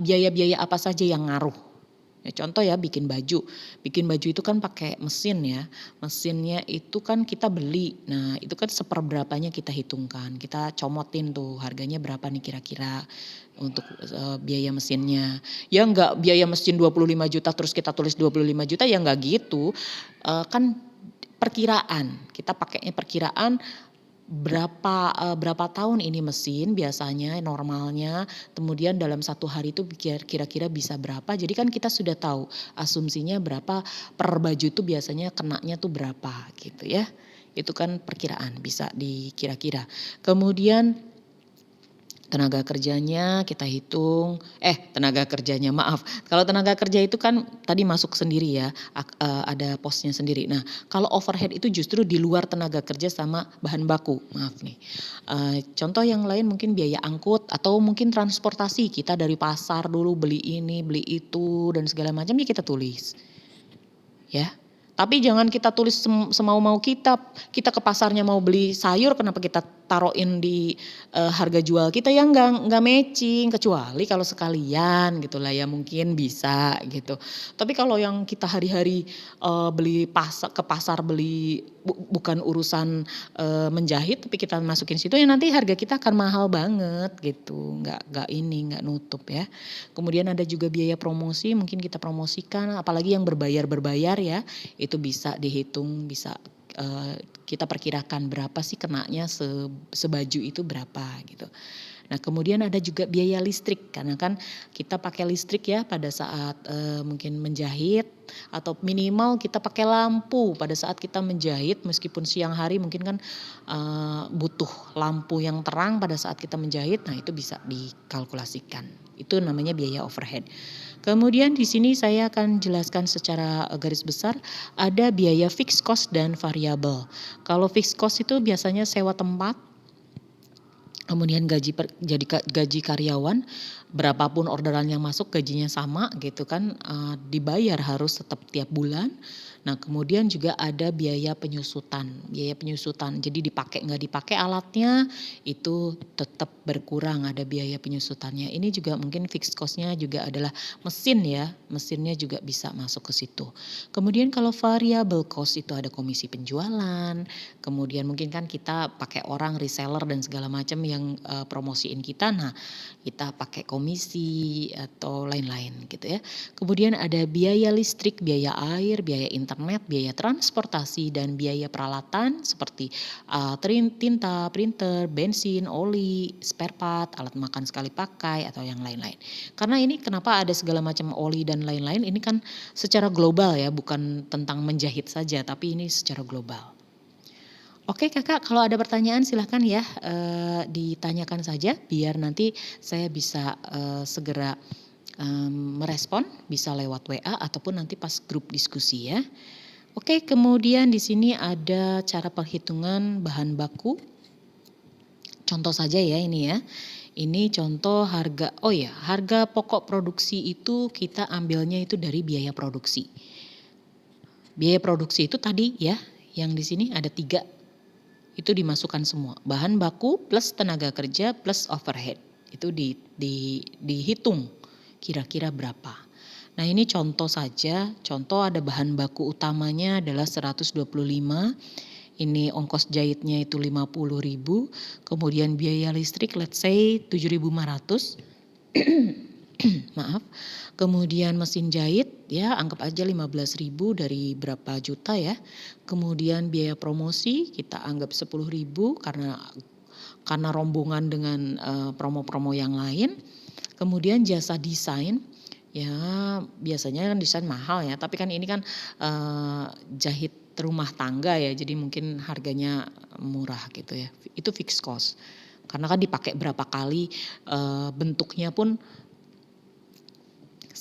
biaya-biaya apa saja yang ngaruh. Ya contoh ya bikin baju itu kan pakai mesin ya, mesinnya itu kan kita beli. Nah itu kan seperberapanya kita hitungkan, kita comotin tuh harganya berapa nih kira-kira untuk, biaya mesinnya. Ya enggak biaya mesin 25 juta terus kita tulis 25 juta ya enggak gitu, kan perkiraan, kita pakainya perkiraan berapa tahun ini mesin biasanya normalnya, kemudian dalam 1 hari itu kira-kira bisa berapa, jadi kan kita sudah tahu asumsinya berapa per baju itu biasanya kenanya tuh berapa gitu ya. Itu kan perkiraan bisa dikira-kira. Kemudian tenaga kerjanya maaf, kalau tenaga kerja itu kan tadi masuk sendiri ya, ada posnya sendiri. Nah kalau overhead itu justru di luar tenaga kerja sama bahan baku, maaf nih. Contoh yang lain mungkin biaya angkut atau mungkin transportasi, kita dari pasar dulu beli ini, beli itu dan segala macam ya kita tulis. Ya. Tapi jangan kita tulis semau-mau kita. Kita ke pasarnya mau beli sayur kenapa kita taruhin di, harga jual kita ya enggak matching, kecuali kalau sekalian gitulah ya mungkin bisa gitu. Tapi kalau yang kita hari-hari, ke pasar beli bukan urusan, menjahit tapi kita masukin situ ya nanti harga kita akan mahal banget gitu, nggak nutup ya. Kemudian ada juga biaya promosi, mungkin kita promosikan apalagi yang berbayar ya, itu bisa dihitung, bisa, kita perkirakan berapa sih kenanya sebaju itu berapa gitu. Nah kemudian ada juga biaya listrik, karena kan kita pakai listrik ya pada saat, mungkin menjahit atau minimal kita pakai lampu pada saat kita menjahit meskipun siang hari mungkin kan, butuh lampu yang terang pada saat kita menjahit, nah itu bisa dikalkulasikan. Itu namanya biaya overhead. Kemudian di sini saya akan jelaskan secara, garis besar, ada biaya fixed cost dan variabel. Kalau fixed cost itu biasanya sewa tempat, kemudian gaji karyawan, berapapun orderan yang masuk gajinya sama gitu kan, dibayar harus tetap tiap bulan. Nah kemudian juga ada biaya penyusutan. Jadi nggak dipakai alatnya itu tetap berkurang ada biaya penyusutannya. Ini juga mungkin fixed cost-nya juga adalah mesin ya, mesinnya juga bisa masuk ke situ. Kemudian kalau variable cost itu ada komisi penjualan, kemudian mungkin kan kita pakai orang reseller dan segala macam yang, promosiin kita, nah kita pakai komisi atau lain-lain gitu ya. Kemudian ada biaya listrik, biaya air, biaya internet, biaya transportasi dan biaya peralatan seperti, tinta, printer, bensin, oli, spare part, alat makan sekali pakai atau yang lain-lain. Karena ini kenapa ada segala macam oli dan lain-lain, ini kan secara global ya, bukan tentang menjahit saja tapi ini secara global. Oke Kakak, kalau ada pertanyaan silahkan ya, ditanyakan saja biar nanti saya bisa, segera, merespon, bisa lewat WA ataupun nanti pas grup diskusi ya. Oke, kemudian di sini ada cara perhitungan bahan baku. Contoh saja ya ini ya. Ini contoh harga pokok produksi itu kita ambilnya itu dari biaya produksi. Biaya produksi itu tadi ya, yang di sini ada 3. Itu dimasukkan semua, bahan baku plus tenaga kerja plus overhead. Itu dihitung kira-kira berapa. Nah ini contoh saja, contoh ada bahan baku utamanya adalah 125, ini ongkos jahitnya itu 50.000, kemudian biaya listrik let's say 7.500. maaf. Kemudian mesin jahit ya anggap aja 15.000 dari berapa juta ya. Kemudian biaya promosi kita anggap 10.000 karena rombongan dengan promo-promo yang lain. Kemudian jasa desain ya biasanya kan desain mahal ya, tapi kan ini kan jahit rumah tangga ya, jadi mungkin harganya murah gitu ya. Itu fixed cost. Karena kan dipakai berapa kali, bentuknya pun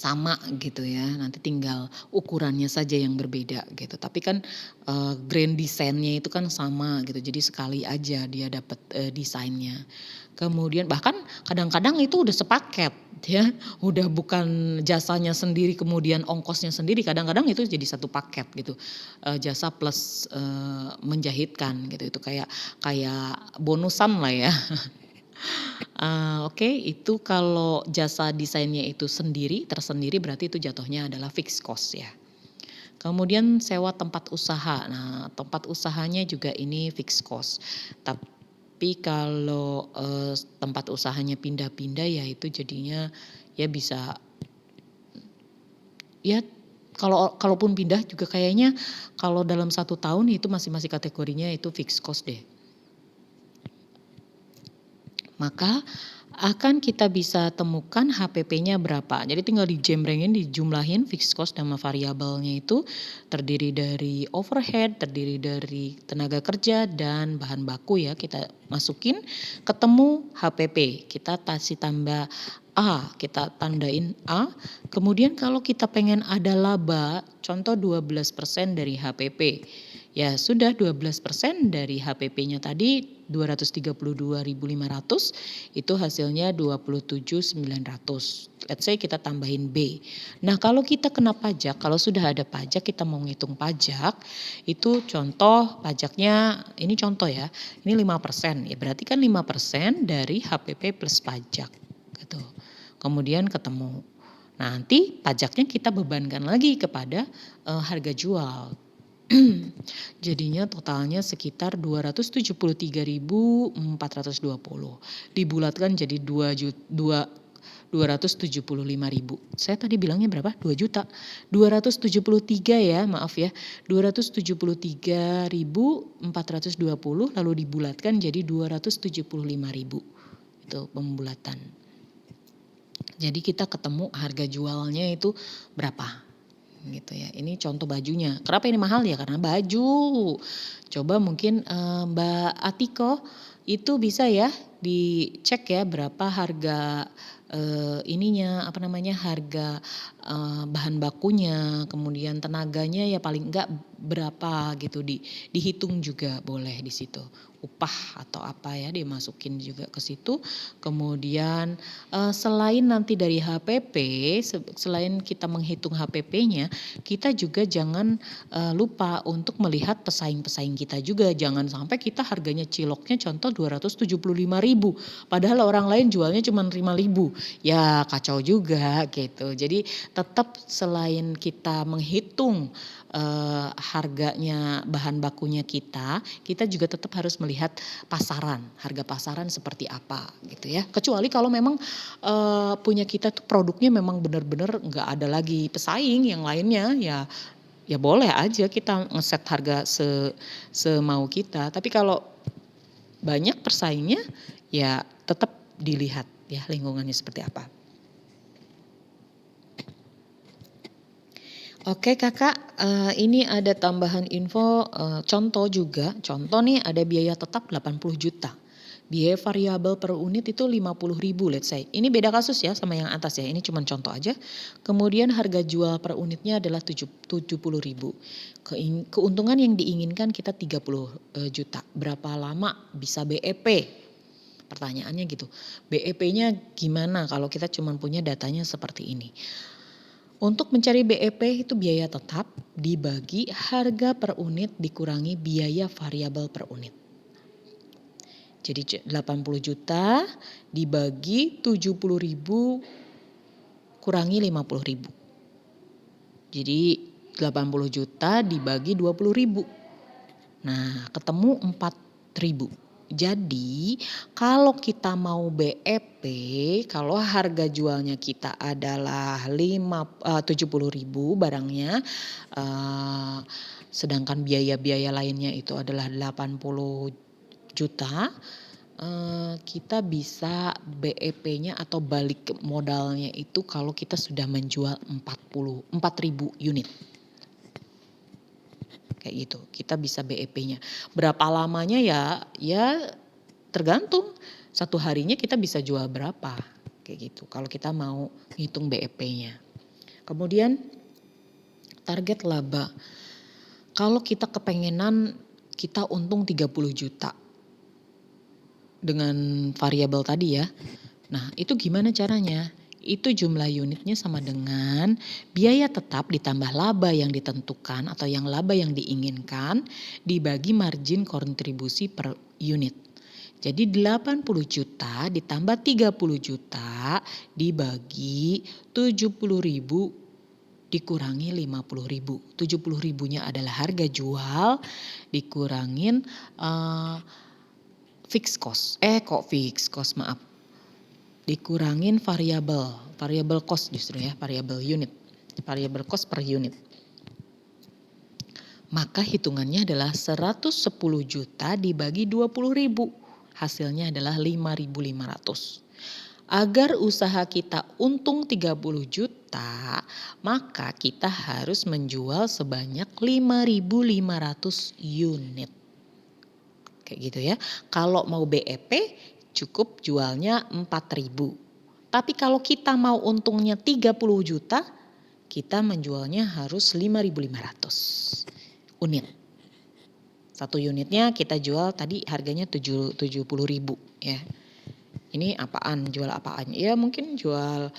sama gitu ya, nanti tinggal ukurannya saja yang berbeda gitu. Tapi kan grand desainnya itu kan sama gitu, jadi sekali aja dia dapat desainnya. Kemudian bahkan kadang-kadang itu udah sepaket ya, udah bukan jasanya sendiri kemudian ongkosnya sendiri, kadang-kadang itu jadi satu paket gitu. Jasa plus menjahitkan gitu, itu kayak bonusan lah ya. Oke, itu kalau jasa desainnya itu tersendiri berarti itu jatuhnya adalah fixed cost ya. Kemudian sewa tempat usaha. Nah, tempat usahanya juga ini fixed cost. Tapi kalau tempat usahanya pindah-pindah ya itu jadinya ya bisa ya kalaupun pindah juga kayaknya kalau dalam 1 tahun itu masih kategorinya itu fixed cost deh. Maka akan kita bisa temukan HPP-nya berapa. Jadi tinggal dijembrengin, dijumlahin fixed cost sama variabelnya itu terdiri dari overhead, terdiri dari tenaga kerja dan bahan baku ya. Kita masukin, ketemu HPP. Kita kasih tambah A, kita tandain A. Kemudian kalau kita pengen ada laba, contoh 12% dari HPP. Ya sudah 12% dari HPP-nya tadi 232.500 itu hasilnya 27.900. Let's say kita tambahin B. Nah, kalau kita kena pajak, kalau sudah ada pajak kita mau ngitung pajak, itu contoh pajaknya ini contoh ya. Ini 5%. Ya berarti kan 5% dari HPP plus pajak gitu. Kemudian ketemu. Nanti pajaknya kita bebankan lagi kepada harga jual. Jadinya totalnya sekitar 273.420. Dibulatkan jadi 275.000. Saya tadi bilangnya berapa? 2 juta. 273 ya, maaf ya. 273.420 lalu dibulatkan jadi 275.000. Itu pembulatan. Jadi kita ketemu harga jualnya itu berapa gitu ya. Ini contoh bajunya. Kenapa ini mahal ya? Karena baju. Coba mungkin Mbak Atiko itu bisa ya dicek ya berapa harga harga bahan bakunya, kemudian tenaganya ya paling enggak berapa gitu dihitung juga boleh di situ. Upah atau apa ya dimasukin juga ke situ. Kemudian selain nanti dari HPP, selain kita menghitung HPP-nya, kita juga jangan lupa untuk melihat pesaing-pesaing kita juga. Jangan sampai kita harganya ciloknya contoh 275.000, padahal orang lain jualnya cuma 5.000. Ya kacau juga gitu. Jadi tetap selain kita menghitung harganya bahan bakunya kita juga tetap harus melihat pasaran, harga pasaran seperti apa gitu ya. Kecuali kalau memang punya kita tuh produknya memang benar-benar nggak ada lagi pesaing yang lainnya ya boleh aja kita ngeset harga semau kita. Tapi kalau banyak persaingnya ya tetap dilihat ya lingkungannya seperti apa. Oke Kakak, ini ada tambahan info contoh juga. Contoh nih ada biaya tetap 80 juta. Biaya variabel per unit itu 50.000 let's say. Ini beda kasus ya sama yang atas ya. Ini cuma contoh aja. Kemudian harga jual per unitnya adalah 70.000. Keuntungan yang diinginkan kita 30 juta. Berapa lama bisa BEP? Pertanyaannya gitu. BEP-nya gimana kalau kita cuma punya datanya seperti ini? Untuk mencari BEP itu biaya tetap dibagi harga per unit dikurangi biaya variabel per unit. Jadi 80 juta dibagi 70.000 kurangi 50.000. Jadi 80 juta dibagi 20.000. Nah ketemu 4.000. Jadi kalau kita mau BEP, kalau harga jualnya kita adalah 70.000 barangnya, eee, sedangkan biaya-biaya lainnya itu adalah 80 juta, kita bisa BEP-nya atau balik modalnya itu kalau kita sudah menjual 4.000 unit. Kayak gitu, kita bisa BEP-nya. Berapa lamanya ya tergantung, satu harinya kita bisa jual berapa, kayak gitu. Kalau kita mau ngitung BEP-nya. Kemudian target laba. Kalau kita kepengenan kita untung 30 juta dengan variabel tadi ya. Nah, itu gimana caranya? Itu jumlah unitnya sama dengan biaya tetap ditambah laba yang ditentukan atau yang laba yang diinginkan dibagi margin kontribusi per unit. Jadi 80 juta ditambah 30 juta dibagi 70.000 dikurangi 50.000. 70.000-nya adalah harga jual dikurangin fixed cost. Maaf. Dikurangin variable cost justru ya, variable cost per unit. Maka hitungannya adalah 110 juta dibagi 20.000. Hasilnya adalah 5.500. Agar usaha kita untung 30 juta, maka kita harus menjual sebanyak 5.500 unit. Kayak gitu ya. Kalau mau BEP cukup jualnya 4.000. Tapi kalau kita mau untungnya 30 juta, kita menjualnya harus 5.500 unit. Satu unitnya kita jual tadi harganya 70.000 ya. Ini apaan, jual apaan? Ya mungkin jual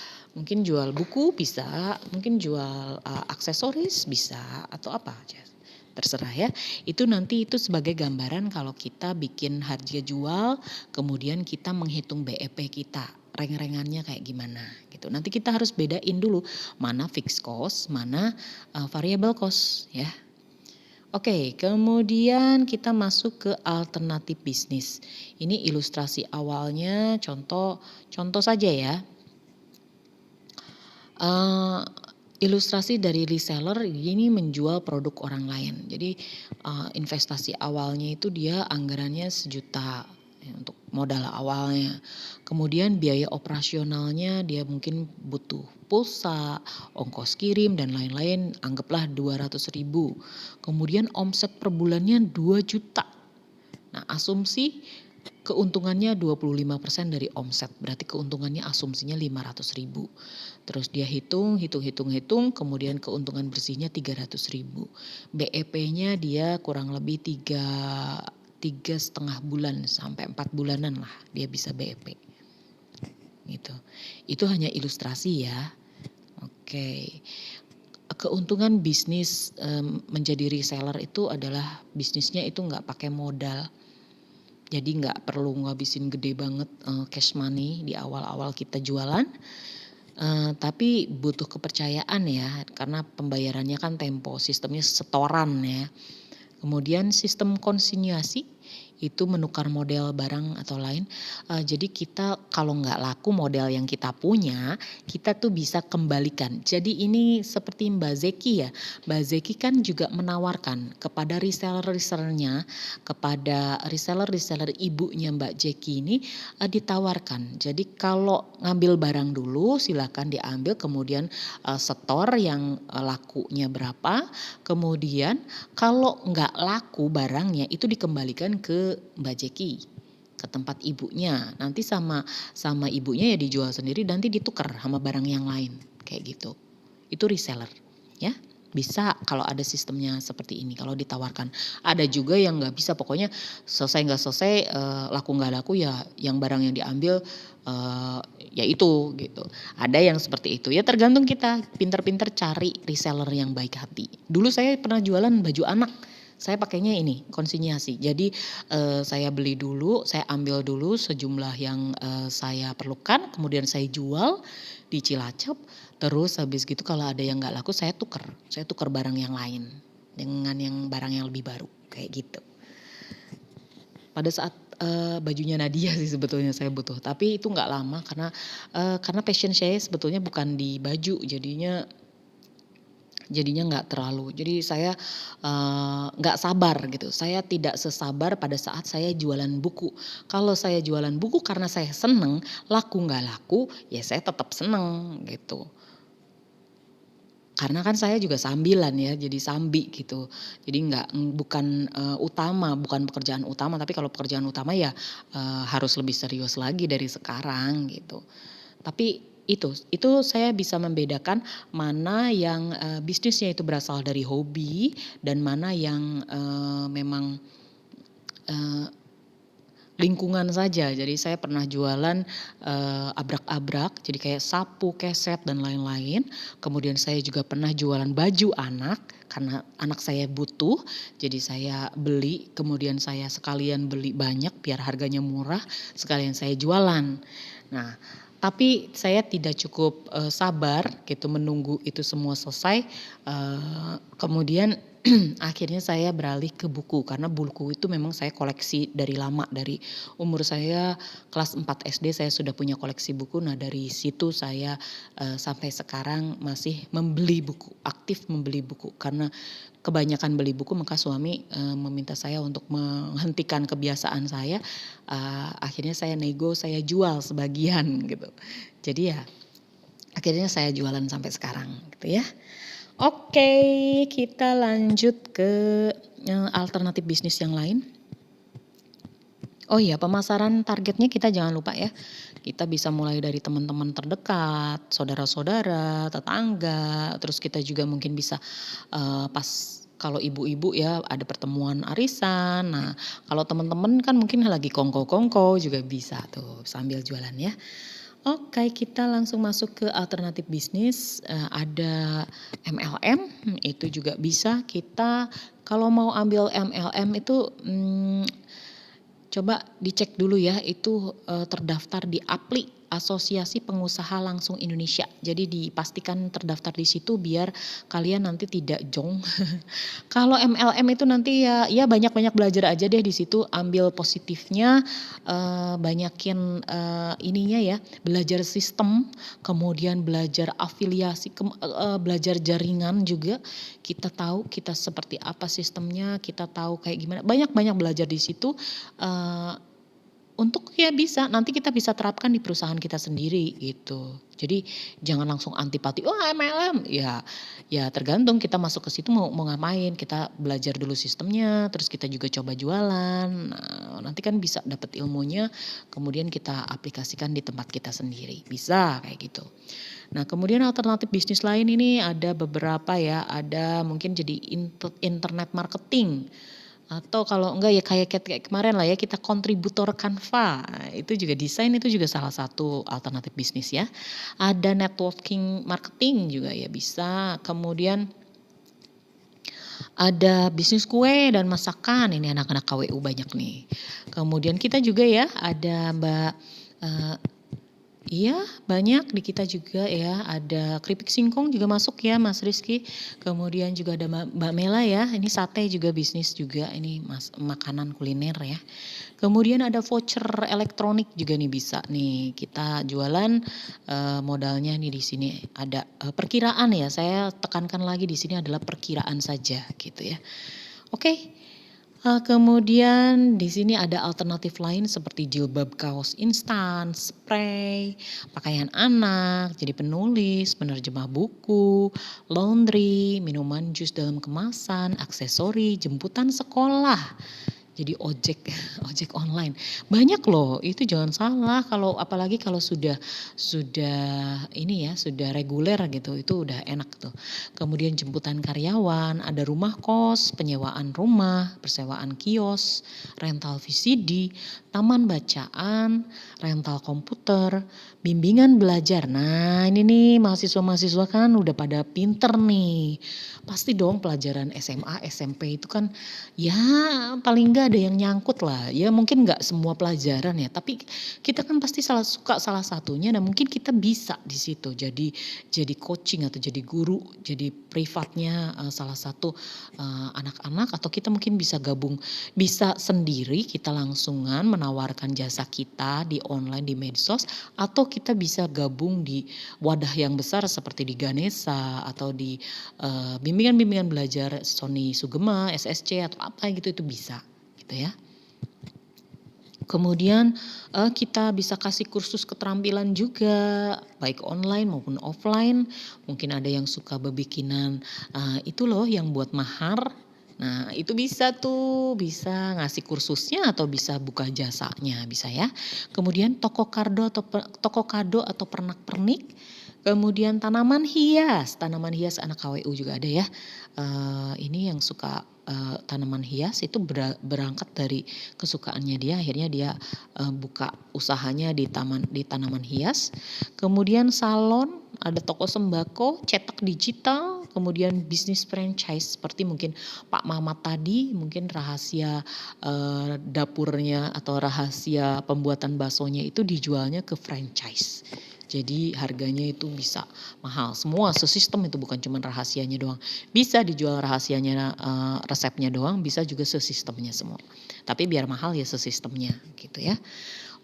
buku bisa, mungkin jual aksesoris bisa atau apa aja. Terserah ya. Itu nanti itu sebagai gambaran kalau kita bikin harga jual, kemudian kita menghitung BEP kita, reng-rengannya kayak gimana gitu. Nanti kita harus bedain dulu mana fixed cost, mana variable cost ya. Oke, kemudian kita masuk ke alternatif bisnis. Ini ilustrasi awalnya, contoh saja ya. Ilustrasi dari reseller ini menjual produk orang lain. Jadi investasi awalnya itu dia anggarannya 1 juta ya, untuk modal awalnya. Kemudian biaya operasionalnya dia mungkin butuh pulsa, ongkos kirim dan lain-lain, anggaplah 200.000. Kemudian omset per bulannya 2 juta. Nah, asumsi keuntungannya 25% dari omset, berarti keuntungannya asumsinya 500.000. Terus dia hitung, kemudian keuntungan bersihnya 300.000. BEP-nya dia kurang lebih 3,5 bulan sampai 4 bulanan lah dia bisa BEP. Gitu. Itu hanya ilustrasi ya. Oke. Keuntungan bisnis menjadi reseller itu adalah bisnisnya itu nggak pakai modal. Jadi nggak perlu ngabisin gede banget cash money di awal-awal kita jualan. Tapi butuh kepercayaan ya, karena pembayarannya kan tempo, sistemnya setoran ya. Kemudian sistem konsinyasi itu menukar model barang atau lain. Jadi kita kalau nggak laku model yang kita punya, kita tuh bisa kembalikan. Jadi ini seperti Mbak Zeki ya. Mbak Zeki kan juga menawarkan kepada reseller-resellernya, kepada reseller-reseller ibunya Mbak Zeki ini ditawarkan. Jadi kalau ngambil barang dulu silakan diambil, kemudian setor yang lakunya berapa. Kemudian kalau nggak laku barangnya itu dikembalikan ke Mbak Jeki, ke tempat ibunya. Nanti sama ibunya ya dijual sendiri, nanti ditukar sama barang yang lain kayak gitu. Itu reseller ya. Bisa kalau ada sistemnya seperti ini, kalau ditawarkan. Ada juga yang nggak bisa, pokoknya selesai nggak selesai, laku nggak laku ya yang barang yang diambil ya itu gitu. Ada yang seperti itu ya, tergantung kita pinter-pinter cari reseller yang baik hati. Dulu saya pernah jualan baju anak. Saya pakainya ini konsinyasi. Jadi saya beli dulu, saya ambil dulu sejumlah yang saya perlukan, kemudian saya jual di Cilacap. Terus habis gitu kalau ada yang nggak laku saya tukar barang yang lain dengan yang barang yang lebih baru kayak gitu. Pada saat bajunya Nadia sih sebetulnya saya butuh, tapi itu nggak lama karena passion saya sebetulnya bukan di baju, jadinya nggak terlalu. Jadi saya, nggak sabar gitu, saya tidak sesabar pada saat saya jualan buku. Kalau saya jualan buku karena saya seneng, laku nggak laku, ya saya tetap seneng gitu. Karena kan saya juga sambilan ya, jadi sambi gitu. Jadi bukan, bukan pekerjaan utama, tapi kalau pekerjaan utama ya, harus lebih serius lagi dari sekarang gitu. Tapi itu saya bisa membedakan mana yang, bisnisnya itu berasal dari hobi dan mana yang, memang, eee, lingkungan saja. Jadi saya pernah jualan, abrak-abrak, jadi kayak sapu, keset, dan lain-lain. Kemudian saya juga pernah jualan baju anak, karena anak saya butuh, jadi saya beli, kemudian saya sekalian beli banyak biar harganya murah, sekalian saya jualan. Nah, tapi saya tidak cukup, sabar gitu menunggu itu semua selesai, kemudian akhirnya saya beralih ke buku, karena buku itu memang saya koleksi dari lama, dari umur saya kelas 4 SD saya sudah punya koleksi buku. Nah dari situ saya, sampai sekarang masih membeli buku, aktif membeli buku. Karena kebanyakan beli buku maka suami, meminta saya untuk menghentikan kebiasaan saya, akhirnya saya nego, saya jual sebagian gitu. Jadi ya akhirnya saya jualan sampai sekarang gitu ya. Oke, kita lanjut ke, alternatif bisnis yang lain. Oh iya, pemasaran targetnya kita jangan lupa ya, kita bisa mulai dari teman-teman terdekat, saudara-saudara, tetangga, terus kita juga mungkin bisa, pas kalau ibu-ibu ya ada pertemuan arisan. Nah, kalau teman-teman kan mungkin lagi kongko-kongko juga bisa tuh sambil jualan ya. Oke, kita langsung masuk ke alternatif bisnis, ada MLM, itu juga bisa kita kalau mau ambil MLM itu, coba dicek dulu ya itu, terdaftar di APLI, Asosiasi Pengusaha Langsung Indonesia. Jadi dipastikan terdaftar di situ biar kalian nanti tidak jong. Kalau MLM itu nanti ya banyak-banyak belajar aja deh di situ, ambil positifnya, banyakin, ininya ya, belajar sistem, kemudian belajar afiliasi, belajar jaringan juga. Kita tahu kita seperti apa sistemnya, kita tahu kayak gimana, banyak-banyak belajar di situ, eee, untuk ya bisa nanti kita bisa terapkan di perusahaan kita sendiri gitu. Jadi jangan langsung antipati, "Wah MLM," ya tergantung kita masuk ke situ mau ngapain, kita belajar dulu sistemnya, terus kita juga coba jualan, nanti kan bisa dapat ilmunya, kemudian kita aplikasikan di tempat kita sendiri, bisa kayak gitu. Nah kemudian alternatif bisnis lain ini ada beberapa ya, ada mungkin jadi internet marketing. Atau kalau enggak ya kayak kemarin lah ya kita kontributor Canva, itu juga desain itu juga salah satu alternatif bisnis ya. Ada networking marketing juga ya bisa, kemudian ada bisnis kue dan masakan, ini anak-anak KWU banyak nih. Kemudian kita juga ya ada Mbak, eee iya, banyak di kita juga ya, ada keripik singkong juga masuk ya Mas Rizky, kemudian juga ada Mbak Mela ya, ini sate juga bisnis juga, ini makanan kuliner ya. Kemudian ada voucher elektronik juga nih bisa nih, kita jualan, modalnya nih di sini ada, perkiraan ya, saya tekankan lagi di sini adalah perkiraan saja gitu ya. Oke. Kemudian di sini ada alternatif lain seperti jilbab kaos instan, spray, pakaian anak, jadi penulis, penerjemah buku, laundry, minuman jus dalam kemasan, aksesori, jemputan sekolah. Jadi ojek, ojek online. Banyak loh, itu jangan salah kalau apalagi kalau sudah ini ya, sudah reguler gitu, itu udah enak tuh. Kemudian jemputan karyawan, ada rumah kos, penyewaan rumah, persewaan kios, rental VCD, taman bacaan, rental komputer, bimbingan belajar. Nah ini nih mahasiswa-mahasiswa kan udah pada pinter nih. Pasti dong pelajaran SMA, SMP itu kan ya paling enggak nggak ada yang nyangkut lah. Ya mungkin nggak semua pelajaran ya, tapi kita kan pasti suka salah satunya. Nah mungkin kita bisa di situ jadi coaching atau jadi guru, jadi privatnya salah satu anak-anak, atau kita mungkin bisa gabung, bisa sendiri kita langsungan menawarkan jasa kita di online di medsos, atau kita bisa gabung di wadah yang besar seperti di Ganesha atau di bimbingan-bimbingan belajar Sony Sugema, SSC atau apa gitu, itu bisa gitu ya. Kemudian kita bisa kasih kursus keterampilan juga, baik online maupun offline. Mungkin ada yang suka bebikinan itu loh yang buat mahar. Nah itu bisa tuh, bisa ngasih kursusnya atau bisa buka jasanya, bisa ya. Kemudian toko kado atau pernak-pernik. Kemudian tanaman hias anak KWU juga ada ya. Ini yang suka tanaman hias itu berangkat dari kesukaannya dia, akhirnya dia buka usahanya di tanaman hias. Kemudian salon, ada toko sembako, cetak digital, kemudian bisnis franchise seperti mungkin Pak Mamat tadi, mungkin rahasia dapurnya atau rahasia pembuatan baksonya itu dijualnya ke franchise. Jadi harganya itu bisa mahal. Semua sesistem itu, bukan cuma rahasianya doang. Bisa dijual rahasianya, resepnya doang, bisa juga sesistemnya semua. Tapi biar mahal ya sesistemnya gitu ya.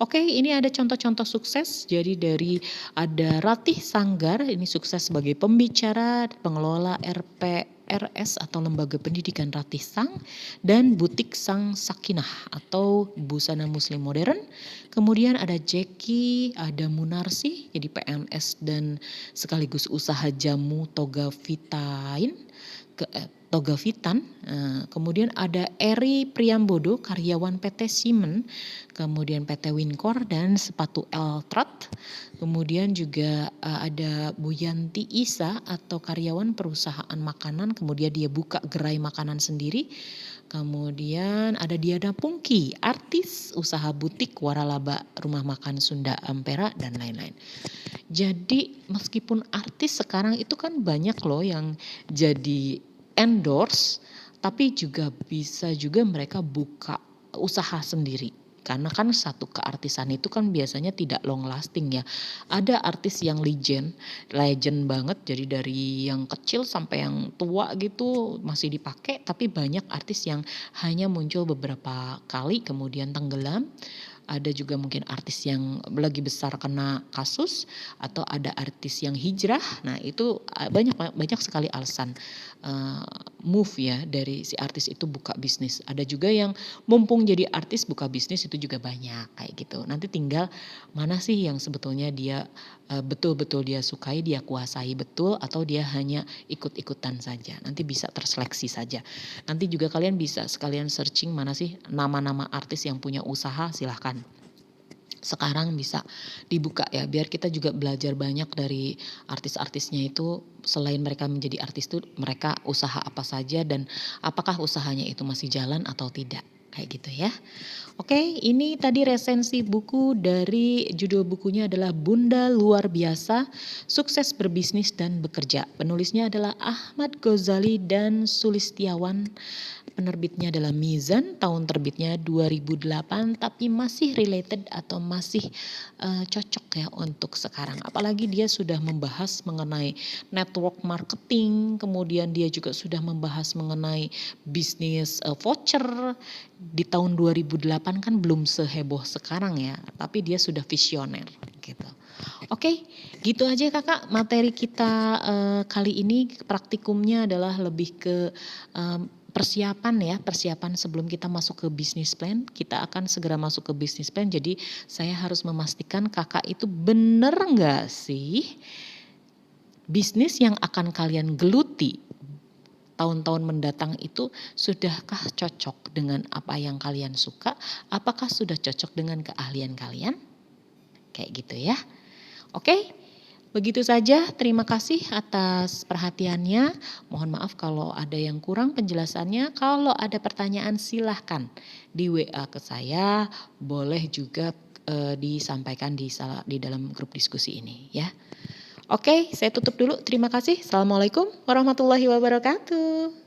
Oke, ini ada contoh-contoh sukses. Jadi dari ada Ratih Sanggar, ini sukses sebagai pembicara, pengelola RPRS atau Lembaga Pendidikan Ratih Sang, dan Butik Sang Sakinah atau Busana Muslim Modern. Kemudian ada Jackie, ada Munarsi, jadi PNS dan sekaligus usaha jamu Toga Vitan. Kemudian ada Eri Priambodo, karyawan PT Simen, kemudian PT Wincor dan sepatu Eltrat. Kemudian juga ada Bu Yanti Isa atau karyawan perusahaan makanan, kemudian dia buka gerai makanan sendiri. Kemudian ada Diana Pungki, artis, usaha butik waralaba, rumah makan Sunda Ampera dan lain-lain. Jadi meskipun artis sekarang itu kan banyak loh yang jadi endorse, tapi juga bisa juga mereka buka usaha sendiri. Karena kan satu keartisan itu kan biasanya tidak long lasting ya. Ada artis yang legend banget, jadi dari yang kecil sampai yang tua gitu masih dipakai, tapi banyak artis yang hanya muncul beberapa kali kemudian tenggelam. Ada juga mungkin artis yang lagi besar kena kasus, atau ada artis yang hijrah. Nah itu banyak sekali alasan move ya dari si artis itu buka bisnis. Ada juga yang mumpung jadi artis buka bisnis, itu juga banyak kayak gitu. Nanti tinggal mana sih yang sebetulnya dia betul-betul dia sukai, dia kuasai betul, atau dia hanya ikut-ikutan saja. Nanti bisa terseleksi saja. Nanti juga kalian bisa sekalian searching mana sih nama-nama artis yang punya usaha, silahkan. Sekarang bisa dibuka ya, biar kita juga belajar banyak dari artis-artisnya itu. Selain mereka menjadi artis itu, mereka usaha apa saja dan apakah usahanya itu masih jalan atau tidak, kayak gitu ya. Oke, ini tadi resensi buku, dari judul bukunya adalah Bunda Luar Biasa, Sukses Berbisnis dan Bekerja. Penulisnya adalah Ahmad Ghazali dan Sulistiawan. Penerbitnya adalah Mizan, tahun terbitnya 2008, tapi masih related atau masih cocok ya untuk sekarang. Apalagi dia sudah membahas mengenai network marketing, kemudian dia juga sudah membahas mengenai bisnis voucher. Di tahun 2008 kan belum seheboh sekarang ya, tapi dia sudah visioner gitu. Oke, gitu aja kakak materi kita kali ini. Praktikumnya adalah lebih ke persiapan sebelum kita masuk ke bisnis plan. Kita akan segera masuk ke bisnis plan, jadi saya harus memastikan kakak itu bener gak sih bisnis yang akan kalian geluti tahun-tahun mendatang itu sudahkah cocok dengan apa yang kalian suka, apakah sudah cocok dengan keahlian kalian, kayak gitu ya. Oke, begitu saja. Terima kasih atas perhatiannya. Mohon maaf kalau ada yang kurang penjelasannya. Kalau ada pertanyaan silahkan di WA ke saya. Boleh juga disampaikan di dalam grup diskusi ini ya. Oke, saya tutup dulu. Terima kasih. Assalamualaikum warahmatullahi wabarakatuh.